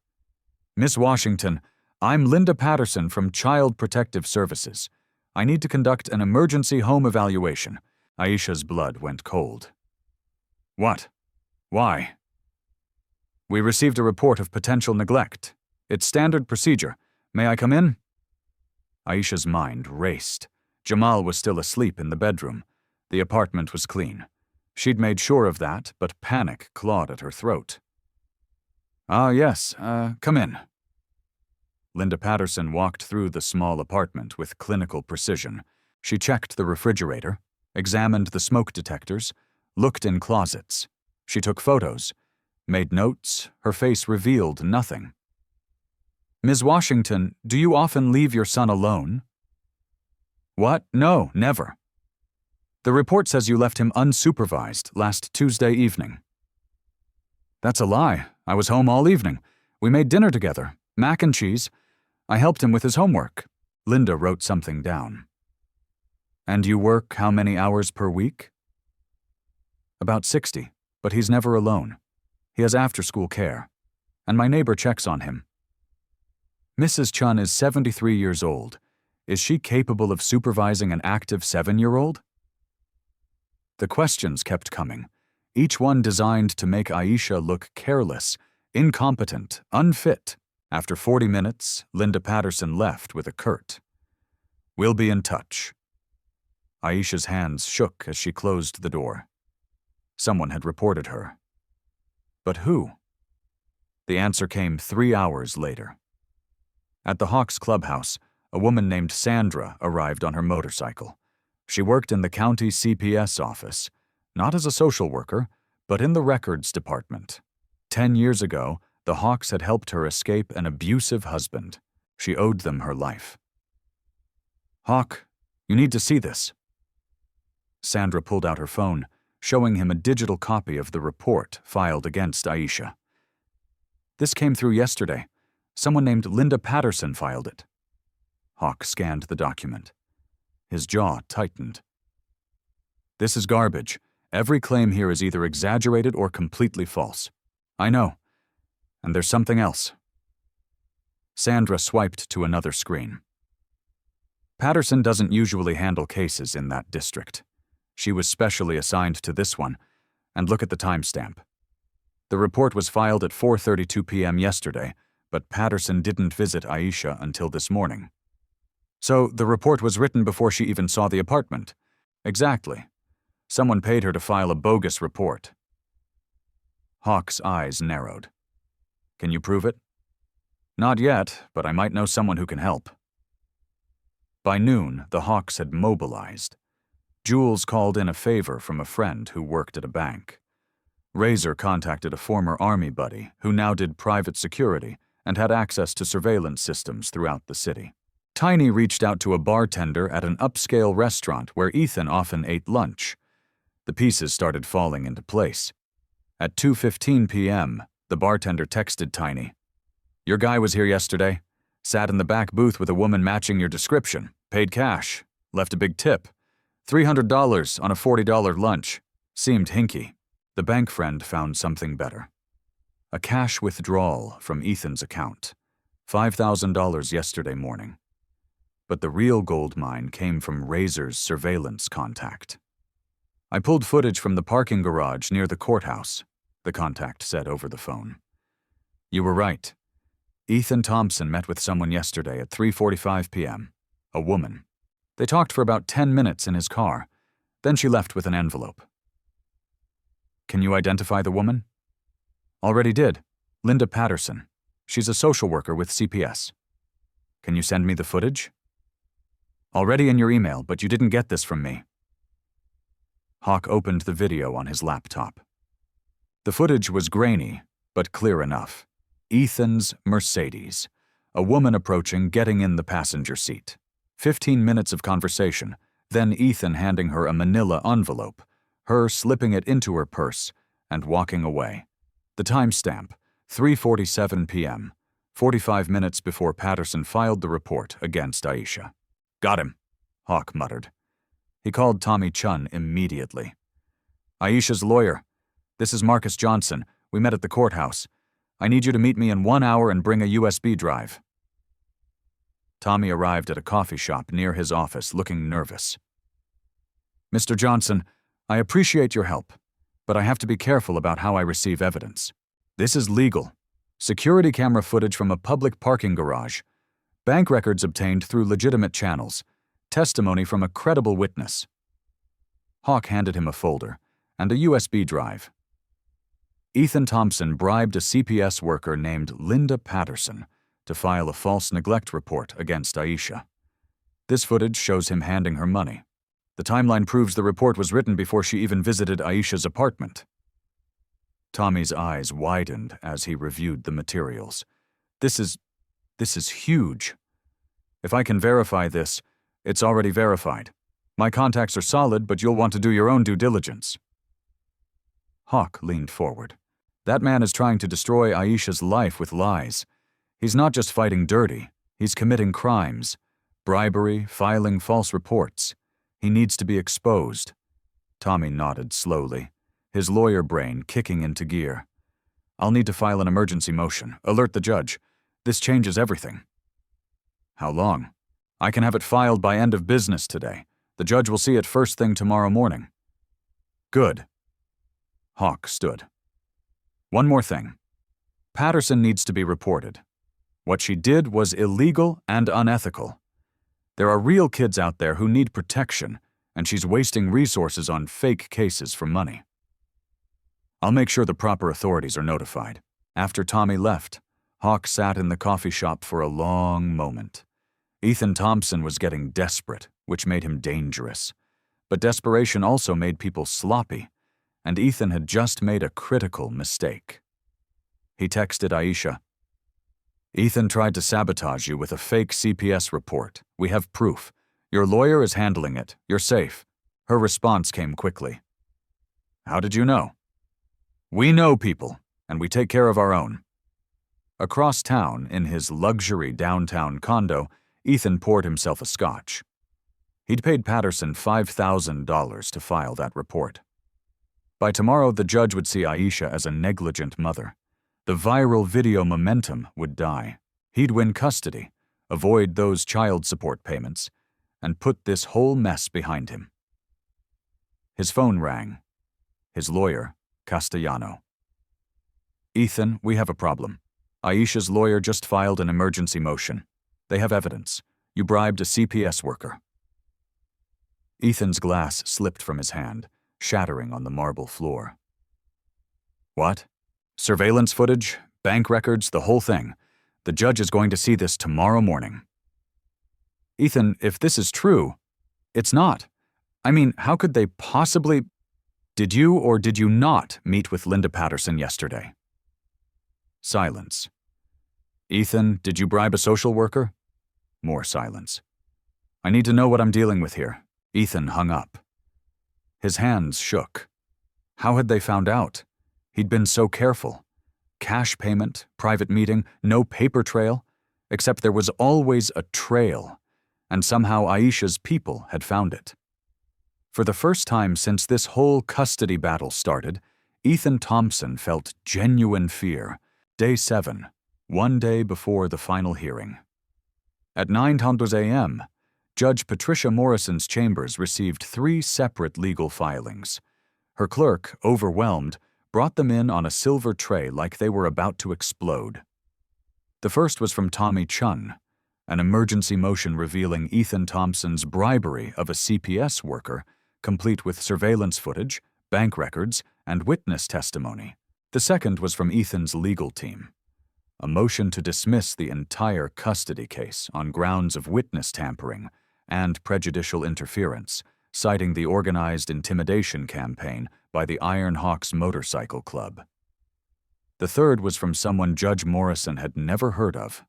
Miss Washington, I'm Linda Patterson from Child Protective Services. I need to conduct an emergency home evaluation. Aisha's blood went cold. What? Why? We received a report of potential neglect. It's standard procedure. May I come in? Aisha's mind raced. Jamal was still asleep in the bedroom. The apartment was clean. She'd made sure of that, but panic clawed at her throat. "Ah, yes, come in." Linda Patterson walked through the small apartment with clinical precision. She checked the refrigerator, examined the smoke detectors, looked in closets. She took photos, made notes. Her face revealed nothing. "Ms. Washington, do you often leave your son alone?" "What? No, never." "The report says you left him unsupervised last Tuesday evening." "That's a lie. I was home all evening. We made dinner together, mac and cheese. I helped him with his homework." Linda wrote something down. "And you work how many hours per week?" "About 60, but he's never alone. He has after-school care, and my neighbor checks on him." "Mrs. Chun is 73 years old. Is she capable of supervising an active 7-year-old? The questions kept coming, each one designed to make Aisha look careless, incompetent, unfit. After 40 minutes, Linda Patterson left with a curt, "We'll be in touch." Aisha's hands shook as she closed the door. Someone had reported her. But who? The answer came 3 hours later. At the Hawks clubhouse, a woman named Sandra arrived on her motorcycle. She worked in the county CPS office, not as a social worker, but in the records department. 10 years ago, the Hawks had helped her escape an abusive husband. She owed them her life. "Hawk, you need to see this." Sandra pulled out her phone, showing him a digital copy of the report filed against Aisha. "This came through yesterday. Someone named Linda Patterson filed it." Hawk scanned the document. His jaw tightened. "This is garbage. Every claim here is either exaggerated or completely false. I know. And there's something else." Sandra swiped to another screen. "Patterson doesn't usually handle cases in that district. She was specially assigned to this one, and look at the timestamp. The report was filed at 4:32 p.m. yesterday, but Patterson didn't visit Aisha until this morning. So the report was written before she even saw the apartment. Exactly. Someone paid her to file a bogus report." Hawk's eyes narrowed. "Can you prove it?" "Not yet, but I might know someone who can help." By noon, the Hawks had mobilized. Jules called in a favor from a friend who worked at a bank. Razor contacted a former Army buddy who now did private security and had access to surveillance systems throughout the city. Tiny reached out to a bartender at an upscale restaurant where Ethan often ate lunch. The pieces started falling into place. At 2:15 p.m., the bartender texted Tiny, "Your guy was here yesterday. Sat in the back booth with a woman matching your description. Paid cash. Left a big tip. $300 on a $40 lunch. Seemed hinky." The bank friend found something better. A cash withdrawal from Ethan's account. $5,000 yesterday morning. But the real gold mine came from Razor's surveillance contact. "I pulled footage from the parking garage near the courthouse," the contact said over the phone. "You were right. Ethan Thompson met with someone yesterday at 3:45 p.m., a woman. They talked for about 10 minutes in his car. Then she left with an envelope." "Can you identify the woman?" "Already did. Linda Patterson. She's a social worker with CPS." "Can you send me the footage?" "Already in your email, but you didn't get this from me." Hawk opened the video on his laptop. The footage was grainy, but clear enough. Ethan's Mercedes. A woman approaching, getting in the passenger seat. 15 minutes of conversation, then Ethan handing her a manila envelope, her slipping it into her purse, and walking away. The timestamp, 3:47 p.m., 45 minutes before Patterson filed the report against Aisha. "Got him," Hawk muttered. He called Tommy Chun immediately. "Aisha's lawyer. This is Marcus Johnson. We met at the courthouse. I need you to meet me in 1 hour and bring a USB drive." Tommy arrived at a coffee shop near his office looking nervous. "Mr. Johnson, I appreciate your help, but I have to be careful about how I receive evidence. This is legal. Security camera footage from a public parking garage. Bank records obtained through legitimate channels. Testimony from a credible witness. Hawk handed him a folder and a USB drive. Ethan Thompson bribed a CPS worker named Linda Patterson to file a false neglect report against Aisha. This footage shows him handing her money. The timeline proves the report was written before she even visited Aisha's apartment. Tommy's eyes widened as he reviewed the materials. This is huge. If I can verify this, it's already verified. My contacts are solid, but you'll want to do your own due diligence. Hawk leaned forward. That man is trying to destroy Aisha's life with lies. He's not just fighting dirty, he's committing crimes. Bribery, filing false reports. He needs to be exposed. Tommy nodded slowly, his lawyer brain kicking into gear. I'll need to file an emergency motion. Alert the judge. This changes everything. How long? I can have it filed by end of business today. The judge will see it first thing tomorrow morning. Good. Hawk stood. One more thing. Patterson needs to be reported. What she did was illegal and unethical. There are real kids out there who need protection, and she's wasting resources on fake cases for money. I'll make sure the proper authorities are notified. After Tommy left, Hawk sat in the coffee shop for a long moment. Ethan Thompson was getting desperate, which made him dangerous. But desperation also made people sloppy, and Ethan had just made a critical mistake. He texted Aisha. Ethan tried to sabotage you with a fake CPS report. We have proof. Your lawyer is handling it. You're safe. Her response came quickly. How did you know? We know people, and we take care of our own. Across town, in his luxury downtown condo, Ethan poured himself a scotch. He'd paid Patterson $5,000 to file that report. By tomorrow, the judge would see Aisha as a negligent mother. The viral video momentum would die. He'd win custody, avoid those child support payments, and put this whole mess behind him. His phone rang. His lawyer, Castellano. Ethan, we have a problem. Aisha's lawyer just filed an emergency motion. They have evidence. You bribed a CPS worker. Ethan's glass slipped from his hand, shattering on the marble floor. What? Surveillance footage, bank records, the whole thing. The judge is going to see this tomorrow morning. Ethan, if this is true, it's not. I mean, how could they possibly… Did you or did you not meet with Linda Patterson yesterday? Silence. Ethan, did you bribe a social worker? More silence. I need to know what I'm dealing with here. Ethan hung up. His hands shook. How had they found out? He'd been so careful. Cash payment, private meeting, no paper trail, except there was always a trail, and somehow Aisha's people had found it. For the first time since this whole custody battle started, Ethan Thompson felt genuine fear. Day 7, one day before the final hearing. At 9:00 a.m., Judge Patricia Morrison's chambers received 3 separate legal filings. Her clerk, overwhelmed, brought them in on a silver tray like they were about to explode. The first was from Tommy Chun, an emergency motion revealing Ethan Thompson's bribery of a CPS worker, complete with surveillance footage, bank records, and witness testimony. The second was from Ethan's legal team, a motion to dismiss the entire custody case on grounds of witness tampering and prejudicial interference, citing the organized intimidation campaign by the Iron Hawks Motorcycle Club. The third was from someone Judge Morrison had never heard of,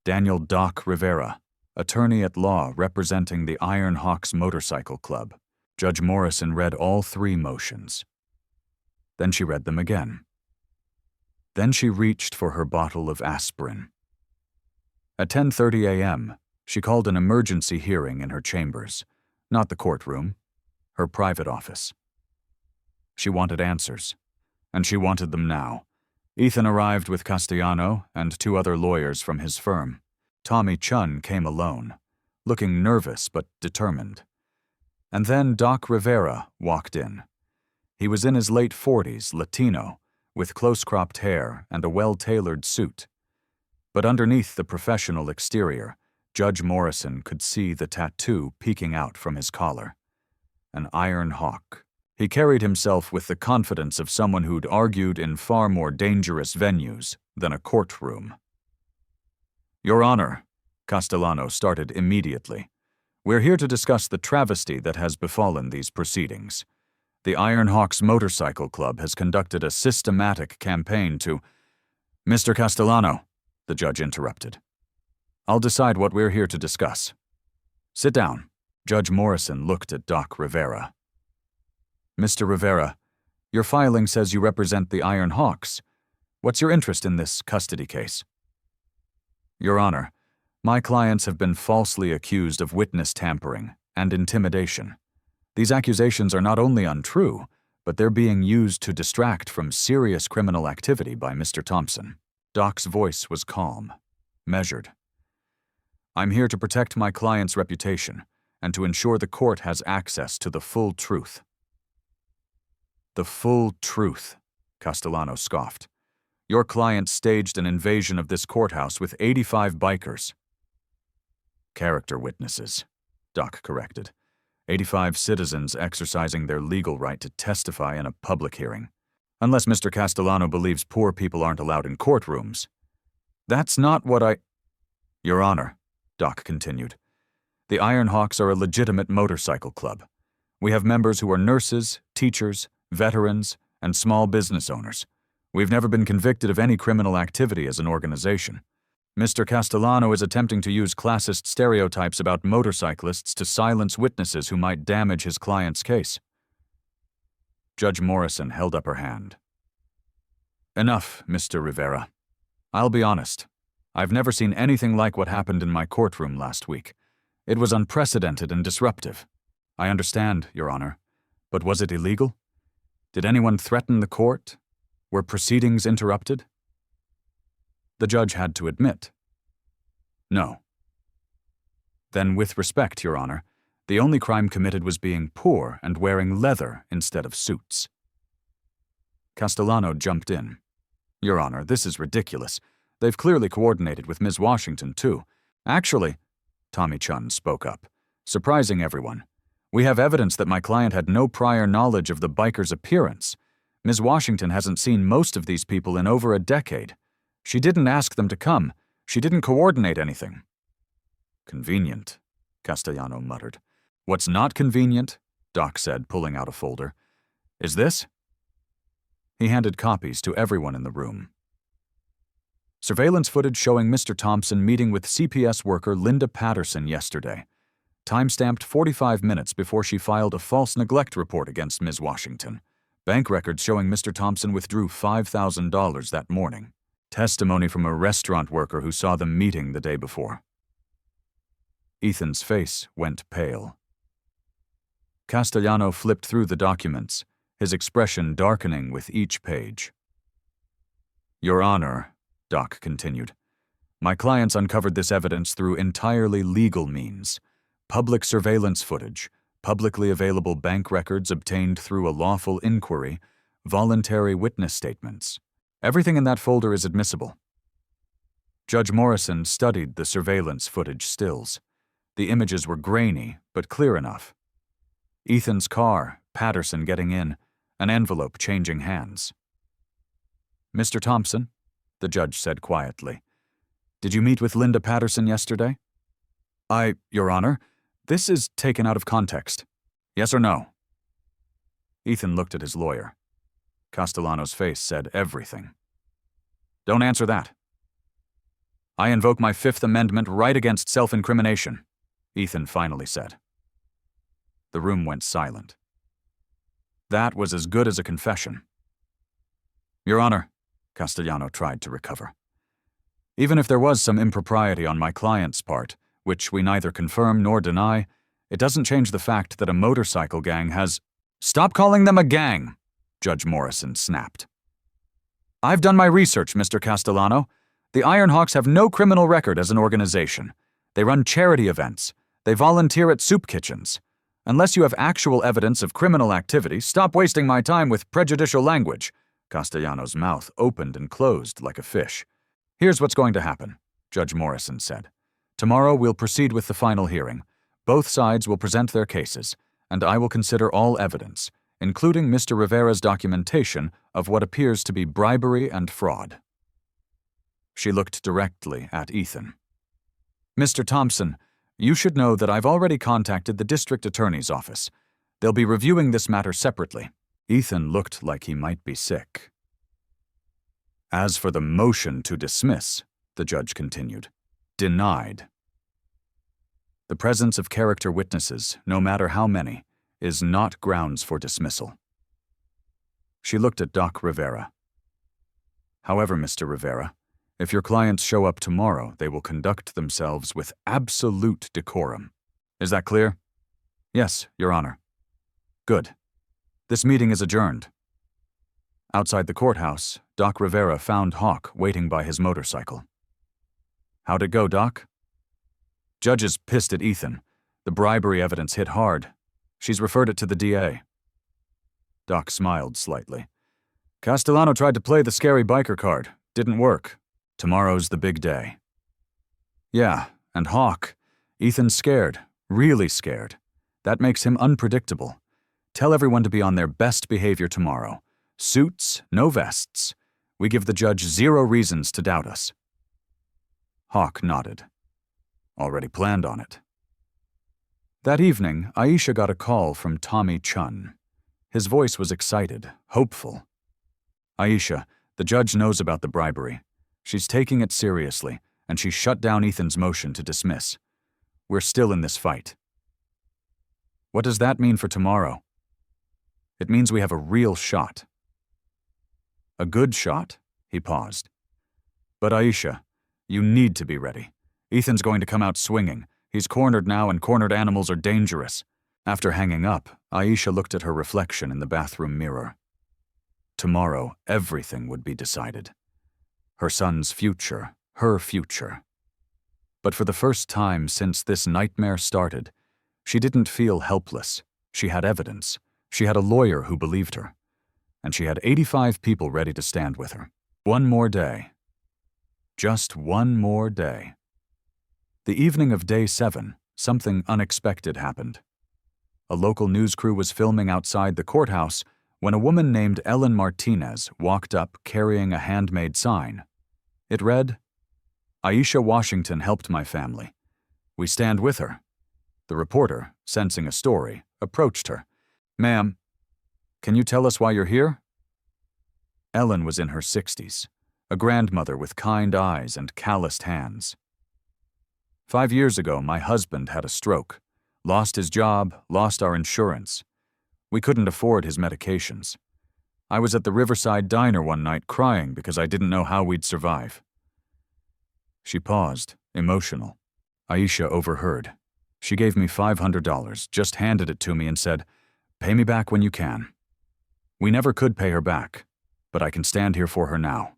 Daniel Doc Rivera, attorney at law representing the Iron Hawks Motorcycle Club. Judge Morrison read all 3 motions. Then she read them again. Then she reached for her bottle of aspirin. At 10:30 a.m., she called an emergency hearing in her chambers, not the courtroom, her private office. She wanted answers, and she wanted them now. Ethan arrived with Castellano and 2 other lawyers from his firm. Tommy Chun came alone, looking nervous but determined. And then Doc Rivera walked in. He was in his late 40s, Latino, with close-cropped hair and a well-tailored suit. But underneath the professional exterior, Judge Morrison could see the tattoo peeking out from his collar. An iron hawk. He carried himself with the confidence of someone who'd argued in far more dangerous venues than a courtroom. Your Honor, Castellano started immediately. We're here to discuss the travesty that has befallen these proceedings. The Iron Hawks Motorcycle Club has conducted a systematic campaign to— Mr. Castellano, the judge interrupted. I'll decide what we're here to discuss. Sit down. Judge Morrison looked at Doc Rivera. Mr. Rivera, your filing says you represent the Iron Hawks. What's your interest in this custody case? Your Honor, my clients have been falsely accused of witness tampering and intimidation. These accusations are not only untrue, but they're being used to distract from serious criminal activity by Mr. Thompson. Doc's voice was calm, measured. I'm here to protect my client's reputation and to ensure the court has access to the full truth. The full truth, Castellano scoffed. Your client staged an invasion of this courthouse with 85 bikers. Character witnesses, Doc corrected. 85 citizens exercising their legal right to testify in a public hearing. Unless Mr. Castellano believes poor people aren't allowed in courtrooms. That's not what I— Your Honor, Doc continued, the Iron Hawks are a legitimate motorcycle club. We have members who are nurses, teachers, veterans, and small business owners. We've never been convicted of any criminal activity as an organization. Mr. Castellano is attempting to use classist stereotypes about motorcyclists to silence witnesses who might damage his client's case. Judge Morrison held up her hand. Enough, Mr. Rivera. I'll be honest. I've never seen anything like what happened in my courtroom last week. It was unprecedented and disruptive. I understand, Your Honor. But was it illegal? Did anyone threaten the court? Were proceedings interrupted? The judge had to admit. No. Then, with respect, Your Honor, the only crime committed was being poor and wearing leather instead of suits. Castellano jumped in. Your Honor, this is ridiculous. They've clearly coordinated with Ms. Washington, too. Actually, Tommy Chun spoke up, surprising everyone. We have evidence that my client had no prior knowledge of the biker's appearance. Ms. Washington hasn't seen most of these people in over a decade. She didn't ask them to come. She didn't coordinate anything. Convenient, Castellano muttered. What's not convenient, Doc said, pulling out a folder, is this. He handed copies to everyone in the room. Surveillance footage showing Mr. Thompson meeting with CPS worker Linda Patterson yesterday. Timestamped 45 minutes before she filed a false neglect report against Ms. Washington. Bank records showing Mr. Thompson withdrew $5,000 that morning. Testimony from a restaurant worker who saw them meeting the day before. Ethan's face went pale. Castellano flipped through the documents, his expression darkening with each page. Your Honor, Doc continued, my clients uncovered this evidence through entirely legal means. Public surveillance footage, publicly available bank records obtained through a lawful inquiry, voluntary witness statements. Everything in that folder is admissible. Judge Morrison studied the surveillance footage stills. The images were grainy, but clear enough. Ethan's car, Patterson getting in, an envelope changing hands. Mr. Thompson, the judge said quietly, did you meet with Linda Patterson yesterday? Your Honor, this is taken out of context. Yes or no? Ethan looked at his lawyer. Castellano's face said everything. Don't answer that. I invoke my Fifth Amendment right against self-incrimination, Ethan finally said. The room went silent. That was as good as a confession. Your Honor, Castellano tried to recover. Even if there was some impropriety on my client's part, which we neither confirm nor deny, it doesn't change the fact that a motorcycle gang has— Stop calling them a gang, Judge Morrison snapped. I've done my research, Mr. Castellano. The Iron Hawks have no criminal record as an organization. They run charity events. They volunteer at soup kitchens. Unless you have actual evidence of criminal activity, stop wasting my time with prejudicial language. Castellano's mouth opened and closed like a fish. Here's what's going to happen. Judge Morrison said. "Tomorrow we'll proceed with the final hearing. Both sides will present their cases, and I will consider all evidence, including Mr. Rivera's documentation of what appears to be bribery and fraud." She looked directly at Ethan. "Mr. Thompson, you should know that I've already contacted the district attorney's office. They'll be reviewing this matter separately." Ethan looked like he might be sick. "As for the motion to dismiss," the judge continued, "denied. The presence of character witnesses, no matter how many, is not grounds for dismissal." She looked at Doc Rivera. "However, Mr. Rivera, if your clients show up tomorrow, they will conduct themselves with absolute decorum. Is that clear?" "Yes, Your Honor." "Good. This meeting is adjourned." Outside the courthouse, Doc Rivera found Hawk waiting by his motorcycle. "How'd it go, Doc?" "Judge is pissed at Ethan. The bribery evidence hit hard. She's referred it to the DA." Doc smiled slightly. "Castellano tried to play the scary biker card. Didn't work. Tomorrow's the big day." "Yeah, and Hawk. Ethan's scared. Really scared. That makes him unpredictable. Tell everyone to be on their best behavior tomorrow. Suits, no vests. We give the judge 0 reasons to doubt us." Hawk nodded. "Already planned on it." That evening, Aisha got a call from Tommy Chun. His voice was excited, hopeful. "Aisha, the judge knows about the bribery. She's taking it seriously, and she shut down Ethan's motion to dismiss. We're still in this fight." "What does that mean for tomorrow?" "It means we have a real shot." "A good shot?" He paused. "But Aisha, you need to be ready. Ethan's going to come out swinging. He's cornered now, and cornered animals are dangerous." After hanging up, Aisha looked at her reflection in the bathroom mirror. Tomorrow, everything would be decided. Her son's future, her future. But for the first time since this nightmare started, she didn't feel helpless. She had evidence. She had a lawyer who believed her. And she had 85 people ready to stand with her. One more day. Just one more day. The evening of day 7, something unexpected happened. A local news crew was filming outside the courthouse when a woman named Ellen Martinez walked up carrying a handmade sign. It read, "Aisha Washington helped my family. We stand with her." The reporter, sensing a story, approached her. "Ma'am, can you tell us why you're here?" Ellen was in her 60s, a grandmother with kind eyes and calloused hands. "5 years ago, my husband had a stroke, lost his job, lost our insurance. We couldn't afford his medications. I was at the Riverside Diner one night crying because I didn't know how we'd survive." She paused, emotional. Aisha overheard. She gave me $500, just handed it to me and said, "Pay me back when you can." We never could pay her back, but I can stand here for her now.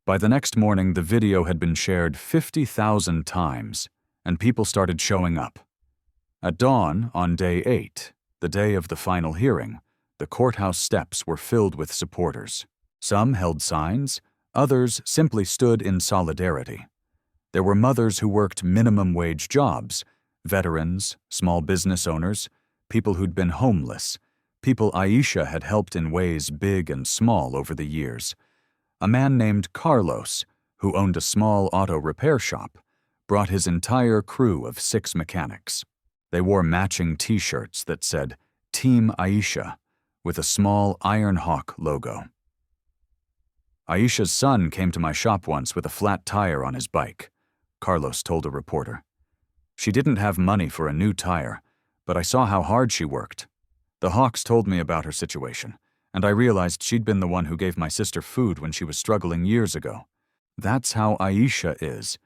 By the next morning, the video had been shared 50,000 times, and people started showing up. At dawn, on day 8, the day of the final hearing, the courthouse steps were filled with supporters. Some held signs, others simply stood in solidarity. There were mothers who worked minimum-wage jobs, veterans, small business owners, people who'd been homeless, people Aisha had helped in ways big and small over the years. A man named Carlos, who owned a small auto repair shop, brought his entire crew of 6 mechanics. They wore matching T-shirts that said, "Team Aisha," with a small Iron Hawk logo. "Aisha's son came to my shop once with a flat tire on his bike," Carlos told a reporter. "She didn't have money for a new tire, but I saw how hard she worked. The Hawks told me about her situation, and I realized she'd been the one who gave my sister food when she was struggling years ago. That's how Aisha is.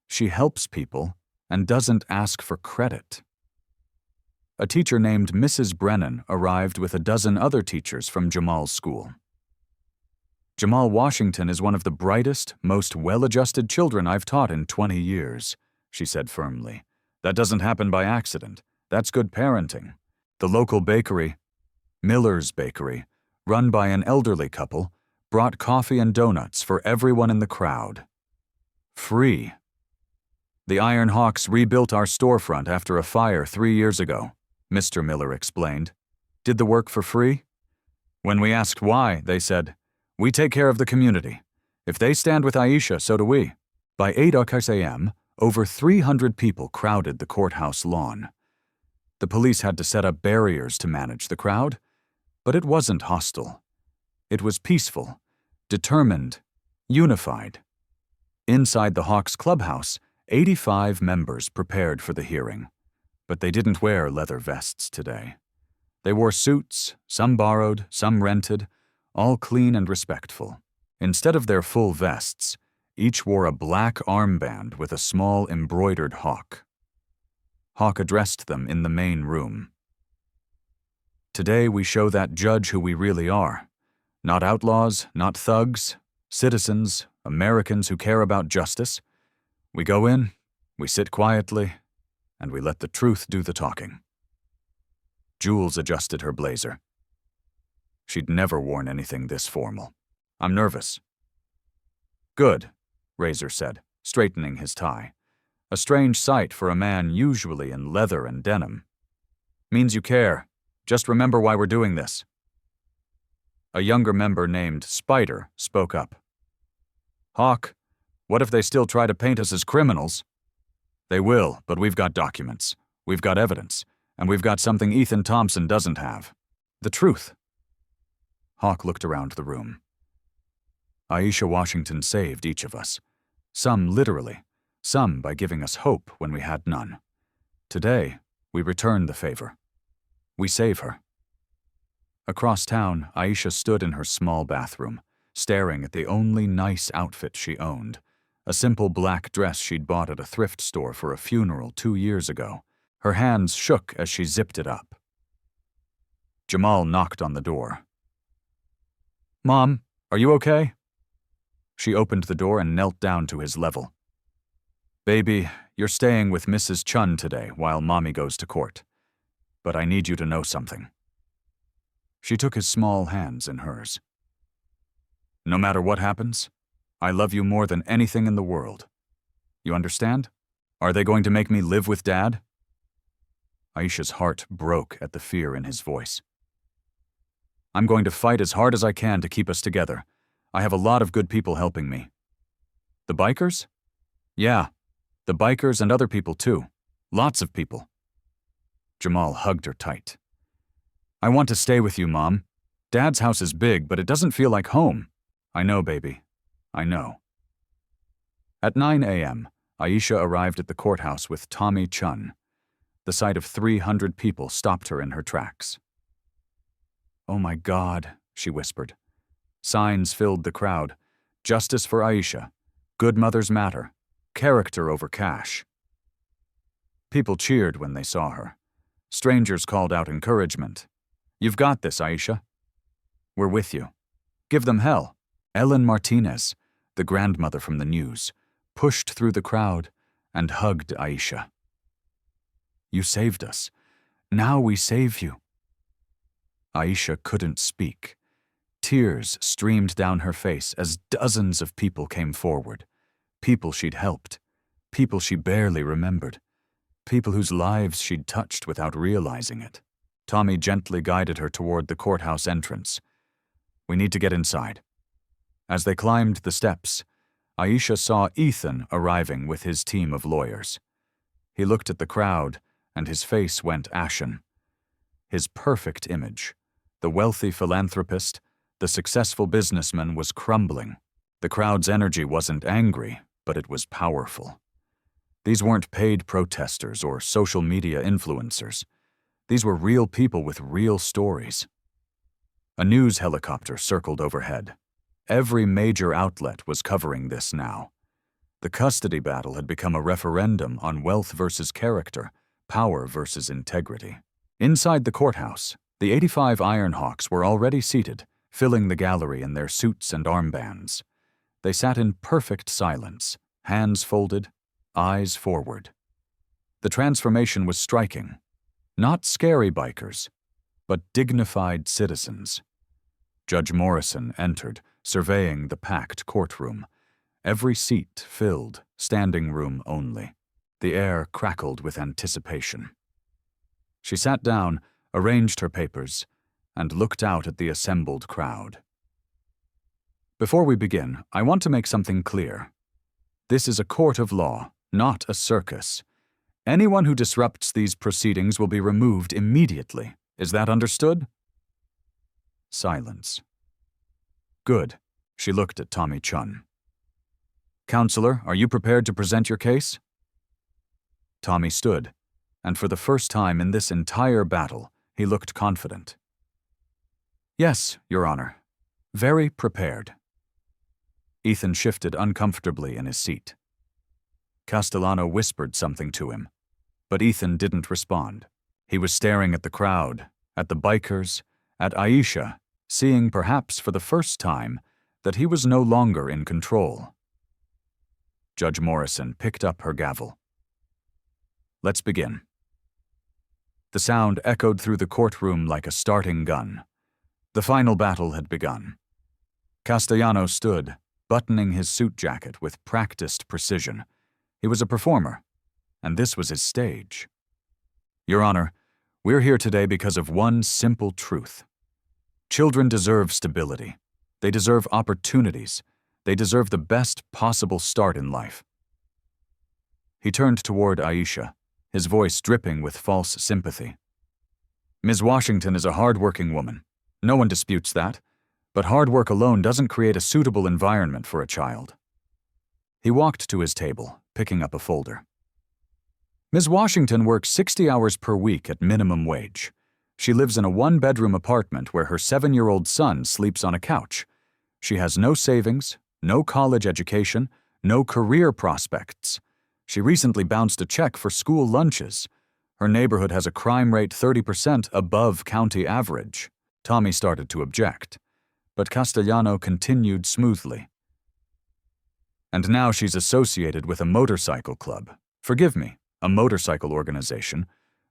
She helps people and doesn't ask for credit." A teacher named Mrs. Brennan arrived with a dozen other teachers from Jamal's school. "Jamal Washington is one of the brightest, most well-adjusted children I've taught in 20 years, she said firmly. "That doesn't happen by accident. That's good parenting." The local bakery, Miller's Bakery, run by an elderly couple, brought coffee and donuts for everyone in the crowd. Free, The Iron Hawks rebuilt our storefront after a fire 3 years ago, Mr. Miller explained. Did the work for free? When we asked why, they said, "We take care of the community. If they stand with Aisha, so do we." By 8 a.m., over 300 people crowded the courthouse lawn. The police had to set up barriers to manage the crowd, but it wasn't hostile. It was peaceful, determined, unified. Inside the Hawks clubhouse, 85 members prepared for the hearing, but they didn't wear leather vests today. They wore suits, some borrowed, some rented, all clean and respectful. Instead of their full vests, each wore a black armband with a small embroidered hawk. Hawk addressed them in the main room. Today we show that judge who we really are. Not outlaws, not thugs, citizens, Americans who care about justice. We go in, we sit quietly, and we let the truth do the talking. Jules adjusted her blazer. She'd never worn anything this formal. I'm nervous. Good, Razor said, straightening his tie. A strange sight for a man usually in leather and denim. Means you care. Just remember why we're doing this. A younger member named Spider spoke up. Hawk, what if they still try to paint us as criminals? They will, but we've got documents. We've got evidence. And we've got something Ethan Thompson doesn't have. The truth. Hawk looked around the room. Aisha Washington saved each of us. Some literally, some by giving us hope when we had none. Today, we return the favor. We save her. Across town, Aisha stood in her small bathroom, staring at the only nice outfit she owned, a simple black dress she'd bought at a thrift store for a funeral 2 years ago. Her hands shook as she zipped it up. Jamal knocked on the door. Mom, are you okay? She opened the door and knelt down to his level. Baby, you're staying with Mrs. Chun today while Mommy goes to court. But I need you to know something. She took his small hands in hers. No matter what happens, I love you more than anything in the world. You understand? Are they going to make me live with Dad? Aisha's heart broke at the fear in his voice. I'm going to fight as hard as I can to keep us together. I have a lot of good people helping me. The bikers? Yeah, the bikers and other people too. Lots of people. Jamal hugged her tight. I want to stay with you, Mom. Dad's house is big, but it doesn't feel like home. I know, baby. I know. At 9 a.m., Aisha arrived at the courthouse with Tommy Chun. The sight of 300 people stopped her in her tracks. Oh my God, she whispered. Signs filled the crowd. Justice for Aisha. Good mothers matter. Character over cash. People cheered when they saw her. Strangers called out encouragement. You've got this, Aisha. We're with you. Give them hell. Ellen Martinez, the grandmother from the news, pushed through the crowd and hugged Aisha. You saved us. Now we save you. Aisha couldn't speak. Tears streamed down her face as dozens of people came forward. People she'd helped. People she barely remembered. People whose lives she'd touched without realizing it. Tommy gently guided her toward the courthouse entrance. We need to get inside. As they climbed the steps, Aisha saw Ethan arriving with his team of lawyers. He looked at the crowd, and his face went ashen. His perfect image, the wealthy philanthropist, the successful businessman, was crumbling. The crowd's energy wasn't angry, but it was powerful. These weren't paid protesters or social media influencers. These were real people with real stories. A news helicopter circled overhead. Every major outlet was covering this now. The custody battle had become a referendum on wealth versus character, power versus integrity. Inside the courthouse, the 85 Ironhawks were already seated, filling the gallery in their suits and armbands. They sat in perfect silence, hands folded, eyes forward. The transformation was striking. Not scary bikers, but dignified citizens. Judge Morrison entered, surveying the packed courtroom. Every seat filled, standing room only. The air crackled with anticipation. She sat down, arranged her papers, and looked out at the assembled crowd. Before we begin, I want to make something clear. This is a court of law, not a circus. Anyone who disrupts these proceedings will be removed immediately. Is that understood? Silence. Good. She looked at Tommy Chun. Counselor, are you prepared to present your case? Tommy stood, and for the first time in this entire battle, he looked confident. Yes, Your Honor. Very prepared. Ethan shifted uncomfortably in his seat. Castellano whispered something to him, but Ethan didn't respond. He was staring at the crowd, at the bikers, at Aisha, seeing perhaps for the first time that he was no longer in control. Judge Morrison picked up her gavel. Let's begin. The sound echoed through the courtroom like a starting gun. The final battle had begun. Castellano stood, buttoning his suit jacket with practiced precision. He was a performer, and this was his stage. Your Honor, we're here today because of one simple truth. Children deserve stability. They deserve opportunities. They deserve the best possible start in life. He turned toward Aisha, his voice dripping with false sympathy. Ms. Washington is a hard-working woman. No one disputes that. But hard work alone doesn't create a suitable environment for a child. He walked to his table, picking up a folder. Ms. Washington works 60 hours per week at minimum wage. She lives in a one-bedroom apartment where her 7-year-old son sleeps on a couch. She has no savings, no college education, no career prospects. She recently bounced a check for school lunches. Her neighborhood has a crime rate 30% above county average. Tommy started to object, but Castellano continued smoothly. And now she's associated with a motorcycle club. Forgive me, a motorcycle organization,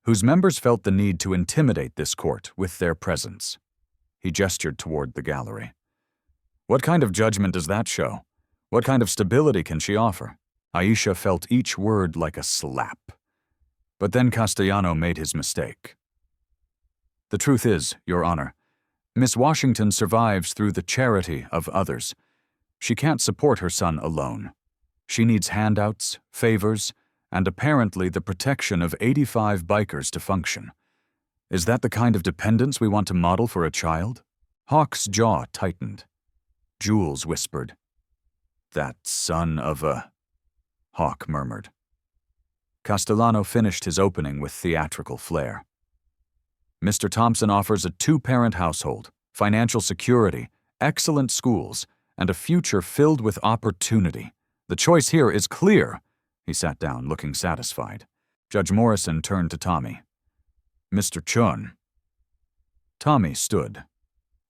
whose members felt the need to intimidate this court with their presence. He gestured toward the gallery. What kind of judgment does that show? What kind of stability can she offer? Aisha felt each word like a slap. But then Castellano made his mistake. The truth is, Your Honor, Miss Washington survives through the charity of others. She can't support her son alone. She needs handouts, favors, and apparently the protection of 85 bikers to function. Is that the kind of dependence we want to model for a child? Hawk's jaw tightened. Jules whispered. That son of a... Hawk murmured. Castellano finished his opening with theatrical flair. Mr. Thompson offers a 2-parent household, financial security, excellent schools, and a future filled with opportunity. The choice here is clear. He sat down, looking satisfied. Judge Morrison turned to Tommy. Mr. Chun. Tommy stood,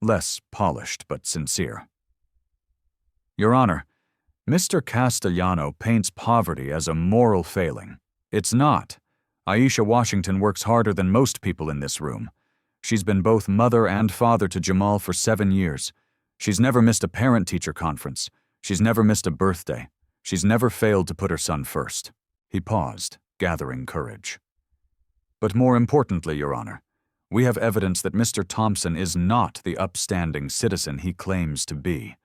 less polished but sincere. Your Honor, Mr. Castellano paints poverty as a moral failing. It's not. Aisha Washington works harder than most people in this room. She's been both mother and father to Jamal for 7 years. She's never missed a parent-teacher conference. She's never missed a birthday. She's never failed to put her son first. He paused, gathering courage. But more importantly, Your Honor, we have evidence that Mr. Thompson is not the upstanding citizen he claims to be.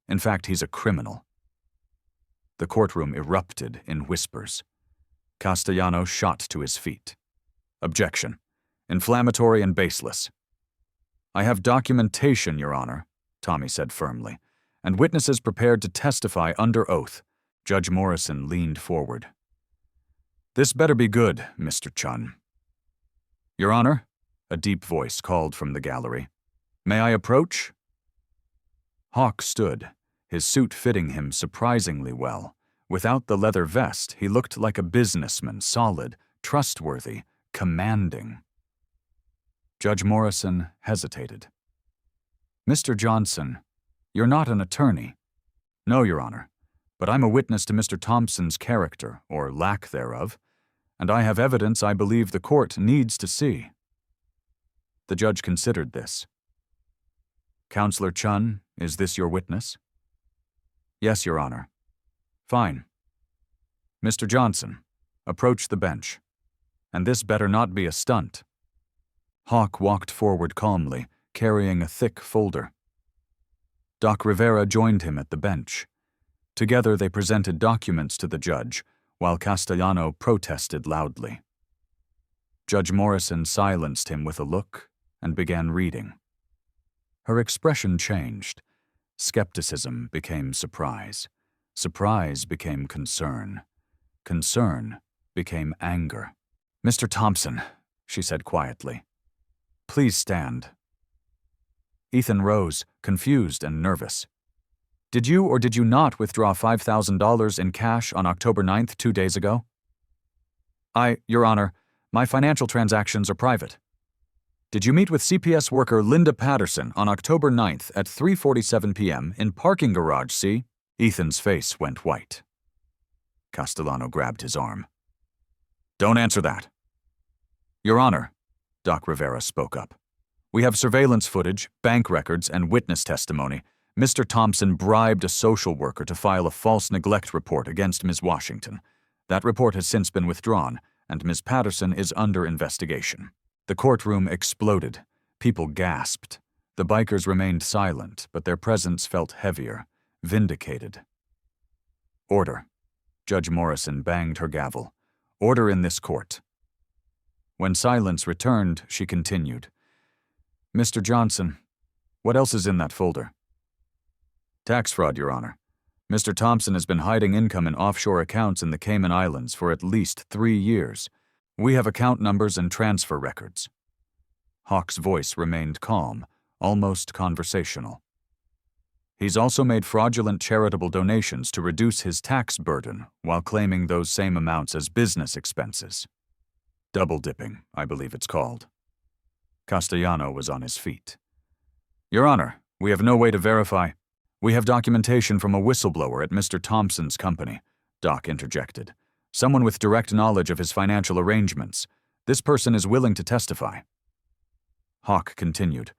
In fact, he's a criminal. The courtroom erupted in whispers. Castellano shot to his feet. Objection. Inflammatory and baseless. I have documentation, Your Honor, Tommy said firmly, and witnesses prepared to testify under oath. Judge Morrison leaned forward. This better be good, Mr. Chun. Your Honor, a deep voice called from the gallery. May I approach? Hawk stood, his suit fitting him surprisingly well. Without the leather vest, he looked like a businessman, solid, trustworthy, commanding. Judge Morrison hesitated. Mr. Johnson, you're not an attorney. No, Your Honor, but I'm a witness to Mr. Thompson's character, or lack thereof, and I have evidence I believe the court needs to see. The judge considered this. Counselor Chun, is this your witness? Yes, Your Honor. Fine. Mr. Johnson, Approach the bench. And this better not be a stunt. Hawk walked forward calmly, carrying a thick folder. Doc Rivera joined him at the bench. Together they presented documents to the judge, while Castellano protested loudly. Judge Morrison silenced him with a look and began reading. Her expression changed. Skepticism became surprise. Surprise became concern. Concern became anger. "Mr. Thompson," she said quietly, "please stand." Ethan rose, confused and nervous. "Did you or did you not withdraw $5,000 in cash on October 9th, 2 days ago?" Your Honor, my financial transactions are private." "Did you meet with CPS worker Linda Patterson on October 9th at 3:47 p.m. in parking garage C?" Ethan's face went white. Castellano grabbed his arm. "Don't answer that." "Your Honor," Doc Rivera spoke up, "we have surveillance footage, bank records, and witness testimony. Mr. Thompson bribed a social worker to file a false neglect report against Ms. Washington. That report has since been withdrawn, and Ms. Patterson is under investigation." The courtroom exploded. People gasped. The bikers remained silent, but their presence felt heavier, vindicated. "Order." Judge Morrison banged her gavel. "Order in this court." When silence returned, she continued. "Mr. Johnson, what else is in that folder?" "Tax fraud, Your Honor. Mr. Thompson has been hiding income in offshore accounts in the Cayman Islands for at least 3 years. We have account numbers and transfer records." Hawk's voice remained calm, almost conversational. "He's also made fraudulent charitable donations to reduce his tax burden while claiming those same amounts as business expenses. Double dipping, I believe it's called." Castellano was on his feet. "Your Honor, we have no way to verify." "We have documentation from a whistleblower at Mr. Thompson's company," Doc interjected. "Someone with direct knowledge of his financial arrangements. This person is willing to testify." Hawk continued.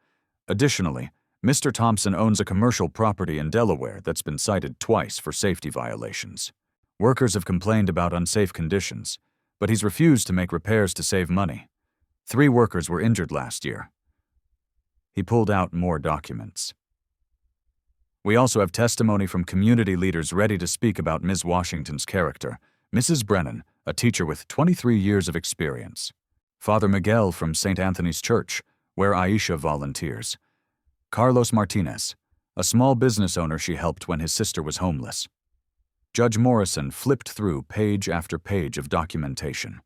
"Additionally, Mr. Thompson owns a commercial property in Delaware that's been cited twice for safety violations. Workers have complained about unsafe conditions, but he's refused to make repairs to save money. 3 workers were injured last year." He pulled out more documents. "We also have testimony from community leaders ready to speak about Ms. Washington's character. Mrs. Brennan, a teacher with 23 years of experience. Father Miguel from St. Anthony's Church, where Aisha volunteers. Carlos Martinez, a small business owner she helped when his sister was homeless." Judge Morrison flipped through page after page of documentation.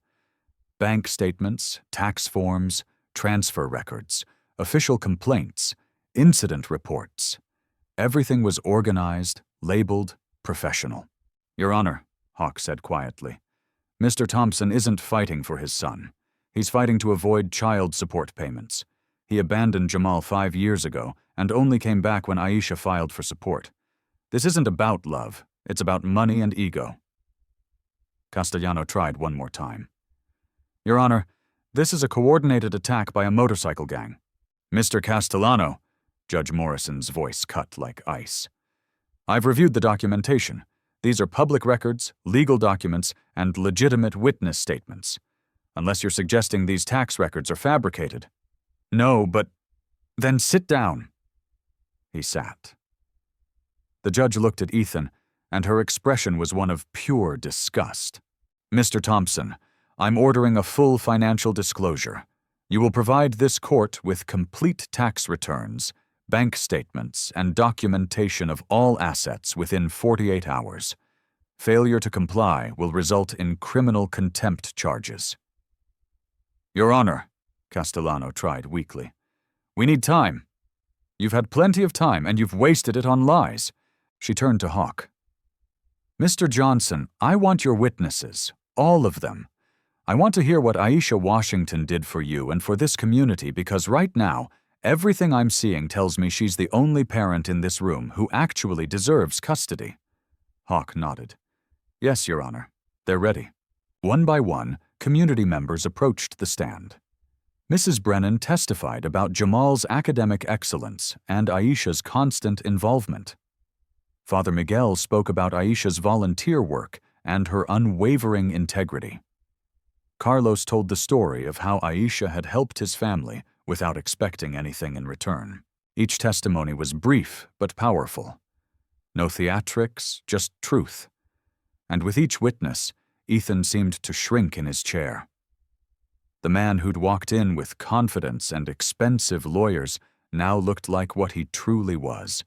Bank statements, tax forms, transfer records, official complaints, incident reports. Everything was organized, labeled, professional. "Your Honor," Hawk said quietly, "Mr. Thompson isn't fighting for his son. He's fighting to avoid child support payments. He abandoned Jamal 5 years ago and only came back when Aisha filed for support. This isn't about love, it's about money and ego." Castellano tried one more time. "Your Honor, this is a coordinated attack by a motorcycle gang." "Mr. Castellano," Judge Morrison's voice cut like ice. "I've reviewed the documentation. These are public records, legal documents, and legitimate witness statements. Unless you're suggesting these tax records are fabricated." "No, but—" "Then sit down." He sat. The judge looked at Ethan, and her expression was one of pure disgust. "Mr. Thompson, I'm ordering a full financial disclosure. You will provide this court with complete tax returns, bank statements, and documentation of all assets within 48 hours. Failure to comply will result in criminal contempt charges." "Your Honor," Castellano tried weakly, "we need time. You've had plenty of time, and you've wasted it on lies." She turned to Hawk. "Mr. Johnson, I want your witnesses, all of them. I want to hear what Aisha Washington did for you and for this community, because right now, everything I'm seeing tells me she's the only parent in this room who actually deserves custody." Hawk nodded. "Yes, Your Honor. They're ready." One by one, community members approached the stand. Mrs. Brennan testified about Jamal's academic excellence and Aisha's constant involvement. Father Miguel spoke about Aisha's volunteer work and her unwavering integrity. Carlos told the story of how Aisha had helped his family without expecting anything in return. Each testimony was brief but powerful. No theatrics, just truth. And with each witness, Ethan seemed to shrink in his chair. The man who'd walked in with confidence and expensive lawyers now looked like what he truly was,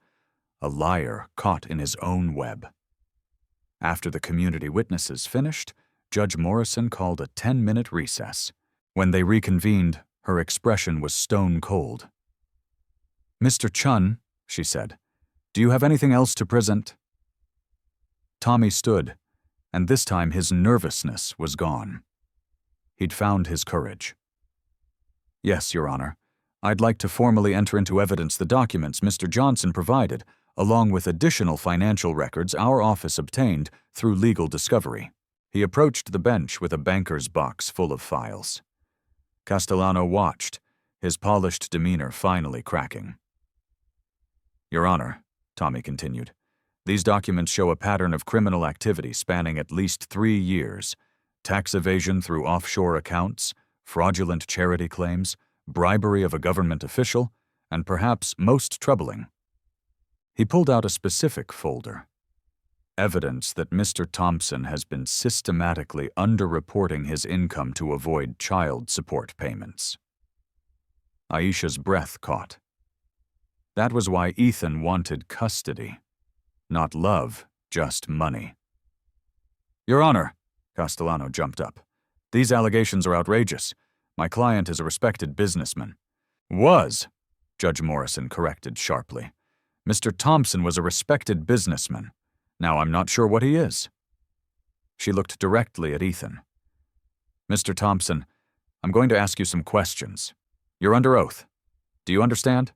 a liar caught in his own web. After the community witnesses finished, Judge Morrison called a 10-minute recess. When they reconvened, her expression was stone cold. "Mr. Chun," she said, "do you have anything else to present?" Tommy stood, and this time his nervousness was gone. He'd found his courage. "Yes, Your Honor. I'd like to formally enter into evidence the documents Mr. Johnson provided, along with additional financial records our office obtained through legal discovery." He approached the bench with a banker's box full of files. Castellano watched, his polished demeanor finally cracking. "Your Honor," Tommy continued, "these documents show a pattern of criminal activity spanning at least 3 years. Tax evasion through offshore accounts, fraudulent charity claims, bribery of a government official, and perhaps most troubling." He pulled out a specific folder. Evidence that Mr. Thompson has been systematically underreporting his income to avoid child support payments. Aisha's breath caught. That was why Ethan wanted custody. Not love, just money. "Your Honor," Castellano jumped up, "these allegations are outrageous. My client is a respected businessman." "Was," Judge Morrison corrected sharply. "Mr. Thompson was a respected businessman. Now I'm not sure what he is." She looked directly at Ethan. "Mr. Thompson, I'm going to ask you some questions. You're under oath. Do you understand?"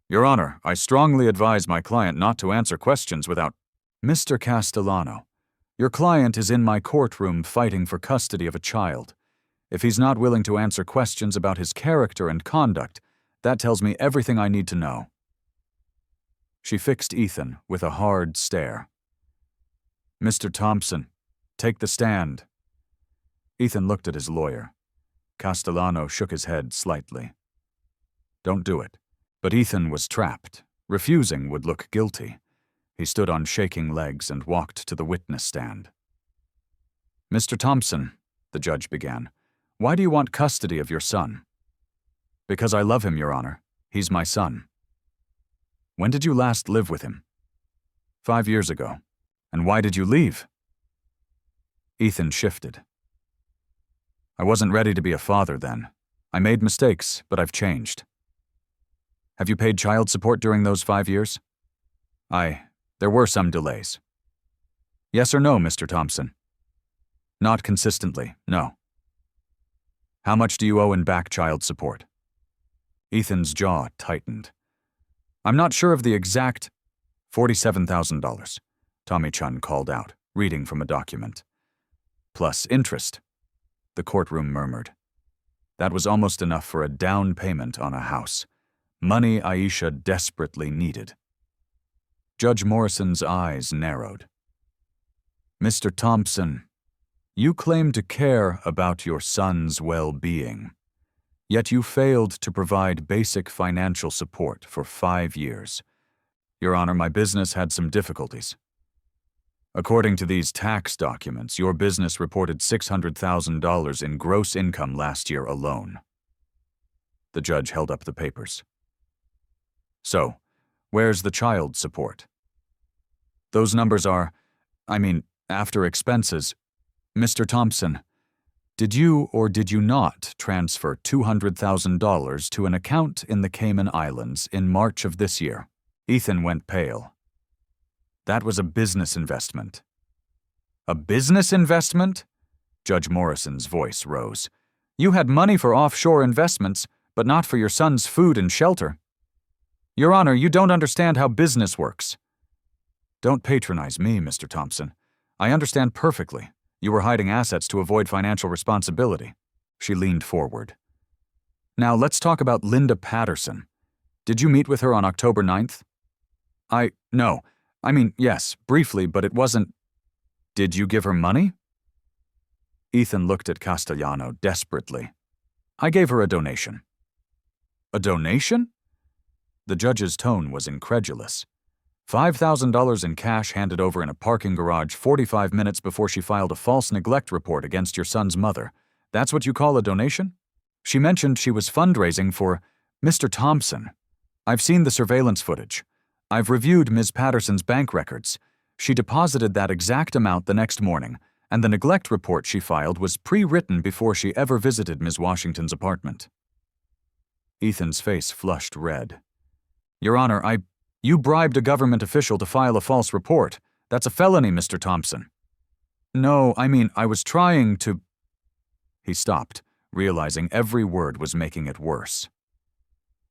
"Your Honor, I strongly advise my client not to answer questions without—" "Mr. Castellano, your client is in my courtroom fighting for custody of a child. If he's not willing to answer questions about his character and conduct, that tells me everything I need to know." She fixed Ethan with a hard stare. "Mr. Thompson, take the stand." Ethan looked at his lawyer. Castellano shook his head slightly. "Don't do it." But Ethan was trapped. Refusing would look guilty. He stood on shaking legs and walked to the witness stand. "Mr. Thompson," the judge began, "why do you want custody of your son?" "Because I love him, Your Honor. He's my son." "When did you last live with him?" 5 years ago. "And why did you leave?" Ethan shifted. "I wasn't ready to be a father then. I made mistakes, but I've changed." "Have you paid child support during those 5 years?" There were some delays." "Yes or no, Mr. Thompson?" "Not consistently, no." "How much do you owe in back child support?" Ethan's jaw tightened. "I'm not sure of the exact—" $47,000, Tommy Chun called out, reading from a document. "Plus interest," the courtroom murmured. That was almost enough for a down payment on a house. Money Aisha desperately needed. Judge Morrison's eyes narrowed. "Mr. Thompson, you claim to care about your son's well-being, yet you failed to provide basic financial support for 5 years. Your Honor, my business had some difficulties. According to these tax documents, your business reported $600,000 in gross income last year alone." The judge held up the papers. "So, where's the child support?" "Those numbers are, after expenses. Mr. Thompson, did you or did you not transfer $200,000 to an account in the Cayman Islands in March of this year?" Ethan went pale. "That was a business investment." "A business investment?" Judge Morrison's voice rose. "You had money for offshore investments, but not for your son's food and shelter. Your Honor, you don't understand how business works." "Don't patronize me, Mr. Thompson. I understand perfectly. You were hiding assets to avoid financial responsibility." She leaned forward. "Now let's talk about Linda Patterson. Did you meet with her on October 9th? No. Yes, briefly, but it wasn't—" "Did you give her money?" Ethan looked at Castellano desperately. I gave her a donation. A donation? The judge's tone was incredulous. $5,000 in cash handed over in a parking garage 45 minutes before she filed a false neglect report against your son's mother. That's what you call a donation? She mentioned she was fundraising for Mr. Thompson. I've seen the surveillance footage. I've reviewed Ms. Patterson's bank records. She deposited that exact amount the next morning, and the neglect report she filed was pre-written before she ever visited Ms. Washington's apartment. Ethan's face flushed red. Your Honor, You bribed a government official to file a false report. That's a felony, Mr. Thompson. No, I was trying to... He stopped, realizing every word was making it worse.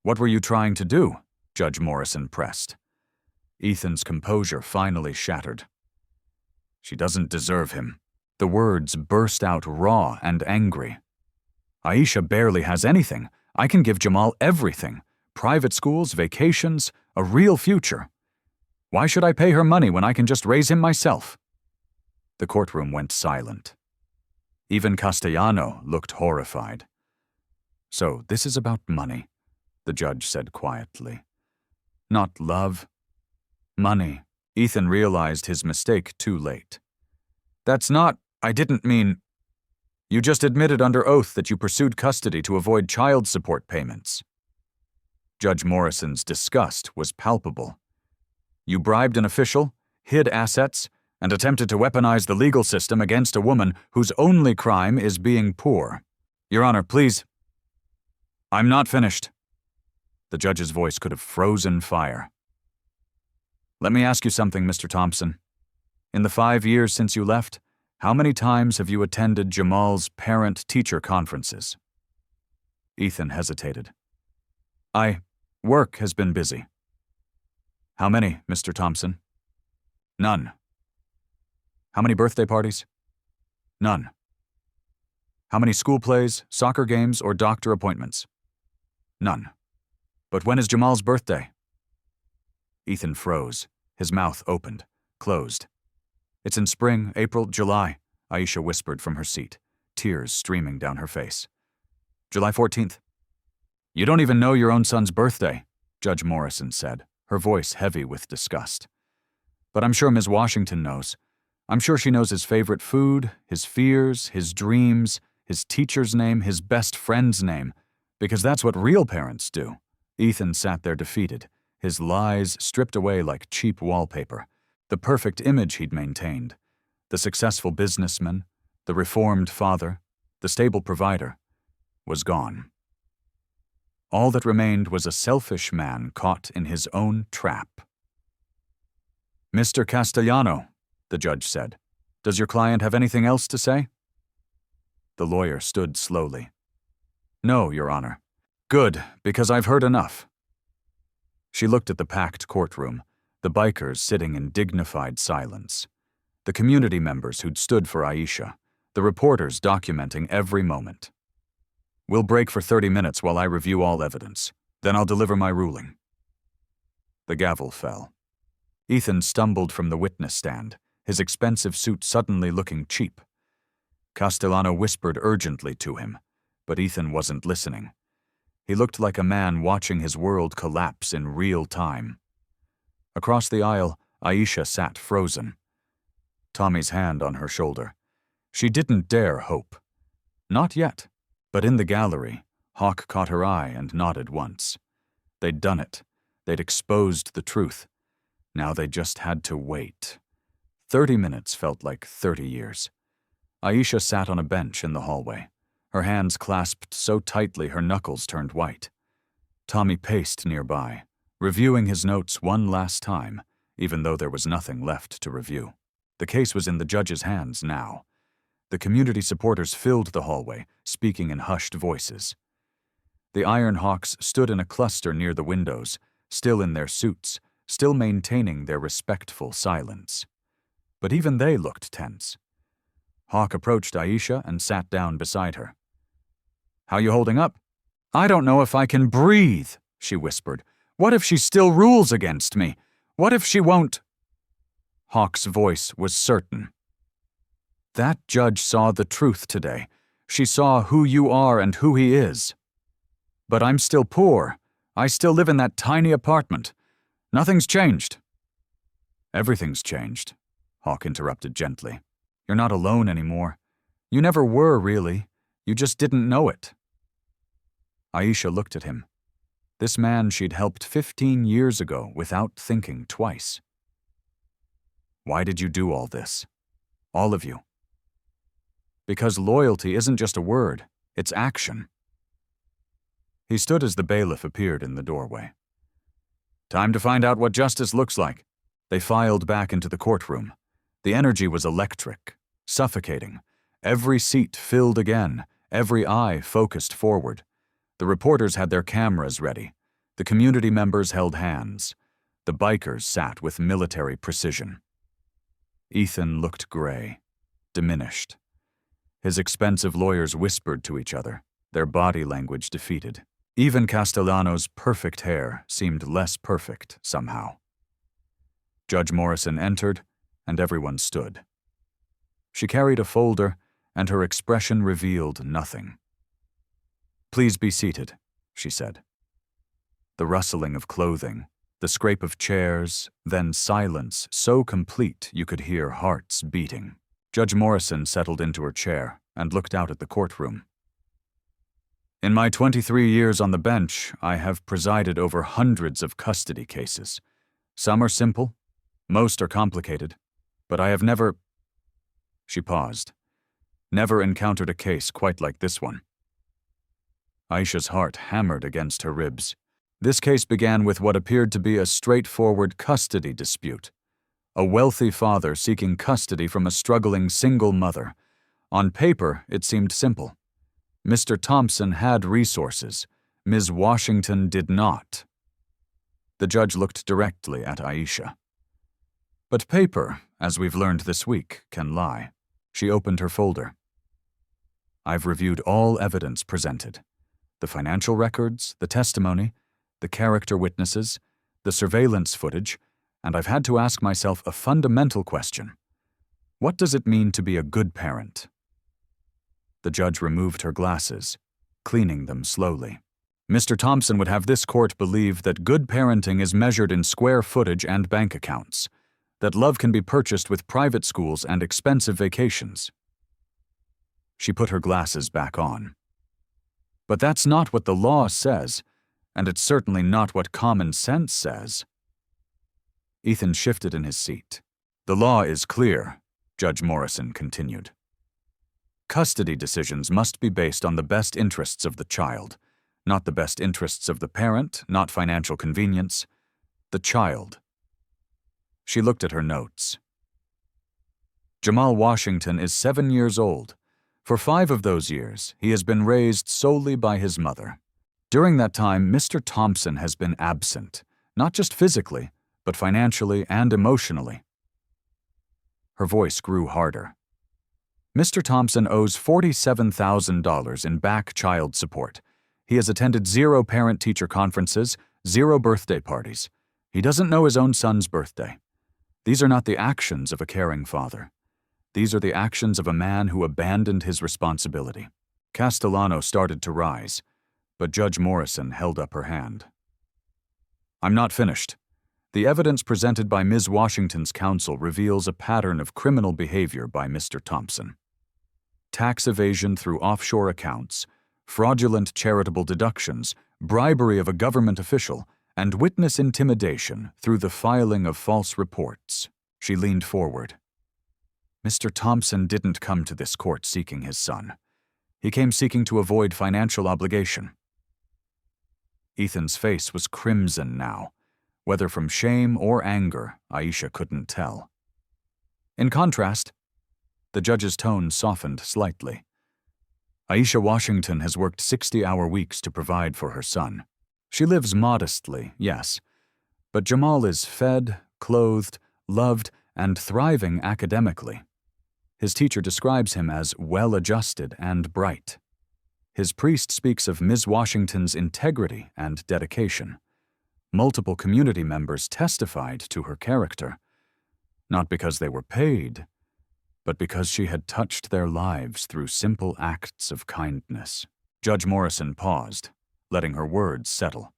What were you trying to do? Judge Morrison pressed. Ethan's composure finally shattered. She doesn't deserve him. The words burst out raw and angry. Aisha barely has anything. I can give Jamal everything. Private schools, vacations, a real future. Why should I pay her money when I can just raise him myself? The courtroom went silent. Even Castellano looked horrified. So this is about money, the judge said quietly. Not love. Money. Ethan realized his mistake too late. I didn't mean... You just admitted under oath that you pursued custody to avoid child support payments. Judge Morrison's disgust was palpable. You bribed an official, hid assets, and attempted to weaponize the legal system against a woman whose only crime is being poor. Your Honor, please. I'm not finished. The judge's voice could have frozen fire. Let me ask you something, Mr. Thompson. In the 5 years since you left, how many times have you attended Jamal's parent-teacher conferences? Ethan hesitated. Work has been busy. How many, Mr. Thompson? None. How many birthday parties? None. How many school plays, soccer games, or doctor appointments? None. But when is Jamal's birthday? Ethan froze. His mouth opened, closed. It's in spring, April, July, Aisha whispered from her seat, tears streaming down her face. July 14th. You don't even know your own son's birthday, Judge Morrison said, her voice heavy with disgust. But I'm sure Ms. Washington knows. I'm sure she knows his favorite food, his fears, his dreams, his teacher's name, his best friend's name, because that's what real parents do. Ethan sat there defeated, his lies stripped away like cheap wallpaper. The perfect image he'd maintained, the successful businessman, the reformed father, the stable provider, was gone. All that remained was a selfish man caught in his own trap. Mr. Castellano, the judge said, does your client have anything else to say? The lawyer stood slowly. No, Your Honor. Good, because I've heard enough. She looked at the packed courtroom, the bikers sitting in dignified silence, the community members who'd stood for Aisha, the reporters documenting every moment. We'll break for 30 minutes while I review all evidence. Then I'll deliver my ruling. The gavel fell. Ethan stumbled from the witness stand, his expensive suit suddenly looking cheap. Castellano whispered urgently to him, but Ethan wasn't listening. He looked like a man watching his world collapse in real time. Across the aisle, Aisha sat frozen. Tommy's hand on her shoulder. She didn't dare hope. Not yet. But in the gallery, Hawk caught her eye and nodded once. They'd done it. They'd exposed the truth. Now they just had to wait. 30 minutes felt like 30 years. Aisha sat on a bench in the hallway, her hands clasped so tightly her knuckles turned white. Tommy paced nearby, reviewing his notes one last time, even though there was nothing left to review. The case was in the judge's hands now. The community supporters filled the hallway, speaking in hushed voices. The Iron Hawks stood in a cluster near the windows, still in their suits, still maintaining their respectful silence. But even they looked tense. Hawk approached Aisha and sat down beside her. How you holding up? I don't know if I can breathe, she whispered. What if she still rules against me? What if she won't? Hawk's voice was certain. That judge saw the truth today. She saw who you are and who he is. But I'm still poor. I still live in that tiny apartment. Nothing's changed. Everything's changed, Hawk interrupted gently. You're not alone anymore. You never were, really. You just didn't know it. Aisha looked at him. This man she'd helped 15 years ago without thinking twice. Why did you do all this? All of you. Because loyalty isn't just a word, it's action. He stood as the bailiff appeared in the doorway. Time to find out what justice looks like. They filed back into the courtroom. The energy was electric, suffocating. Every seat filled again, every eye focused forward. The reporters had their cameras ready. The community members held hands. The bikers sat with military precision. Ethan looked gray, diminished. His expensive lawyers whispered to each other, their body language defeated. Even Castellano's perfect hair seemed less perfect somehow. Judge Morrison entered, and everyone stood. She carried a folder, and her expression revealed nothing. Please be seated, she said. The rustling of clothing, the scrape of chairs, then silence so complete you could hear hearts beating. Judge Morrison settled into her chair and looked out at the courtroom. In my 23 years on the bench, I have presided over hundreds of custody cases. Some are simple, most are complicated, but I have never— She paused. Never encountered a case quite like this one. Aisha's heart hammered against her ribs. This case began with what appeared to be a straightforward custody dispute. A wealthy father seeking custody from a struggling single mother. On paper, it seemed simple. Mr. Thompson had resources. Ms. Washington did not. The judge looked directly at Aisha. But paper, as we've learned this week, can lie. She opened her folder. I've reviewed all evidence presented. The financial records, the testimony, the character witnesses, the surveillance footage, and I've had to ask myself a fundamental question. What does it mean to be a good parent? The judge removed her glasses, cleaning them slowly. Mr. Thompson would have this court believe that good parenting is measured in square footage and bank accounts, that love can be purchased with private schools and expensive vacations. She put her glasses back on. But that's not what the law says, and it's certainly not what common sense says. Ethan shifted in his seat. The law is clear, Judge Morrison continued. Custody decisions must be based on the best interests of the child, not the best interests of the parent, not financial convenience. The child. She looked at her notes. Jamal Washington is 7 years old. For 5 of those years, he has been raised solely by his mother. During that time, Mr. Thompson has been absent, not just physically, but financially and emotionally. Her voice grew harder. Mr. Thompson owes $47,000 in back child support. He has attended 0 parent-teacher conferences, 0 birthday parties. He doesn't know his own son's birthday. These are not the actions of a caring father. These are the actions of a man who abandoned his responsibility. Castellano started to rise, but Judge Morrison held up her hand. I'm not finished. The evidence presented by Ms. Washington's counsel reveals a pattern of criminal behavior by Mr. Thompson. Tax evasion through offshore accounts, fraudulent charitable deductions, bribery of a government official, and witness intimidation through the filing of false reports. She leaned forward. Mr. Thompson didn't come to this court seeking his son. He came seeking to avoid financial obligation. Ethan's face was crimson now. Whether from shame or anger, Aisha couldn't tell. In contrast, the judge's tone softened slightly. Aisha Washington has worked 60-hour weeks to provide for her son. She lives modestly, yes, but Jamal is fed, clothed, loved, and thriving academically. His teacher describes him as well-adjusted and bright. His priest speaks of Ms. Washington's integrity and dedication. Multiple community members testified to her character, not because they were paid, but because she had touched their lives through simple acts of kindness. Judge Morrison paused, letting her words settle.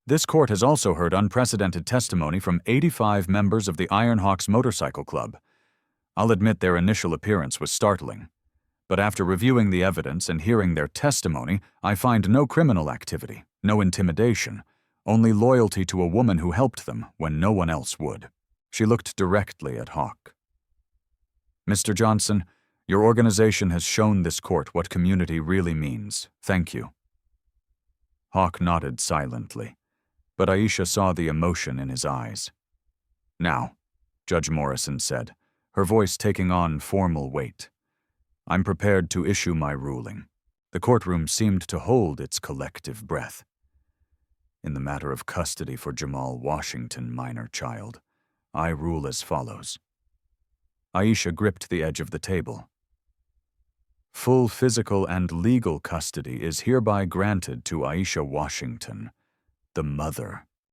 This court has also heard unprecedented testimony from 85 members of the Ironhawks Motorcycle Club. I'll admit their initial appearance was startling, but after reviewing the evidence and hearing their testimony, I find no criminal activity, no intimidation, only loyalty to a woman who helped them when no one else would. She looked directly at Hawk. Mr. Johnson, your organization has shown this court what community really means. Thank you. Hawk nodded silently, but Aisha saw the emotion in his eyes. Now, Judge Morrison said, her voice taking on formal weight, I'm prepared to issue my ruling. The courtroom seemed to hold its collective breath. In the matter of custody for Jamal Washington, minor child, I rule as follows. Aisha gripped the edge of the table. Full physical and legal custody is hereby granted to Aisha Washington, the mother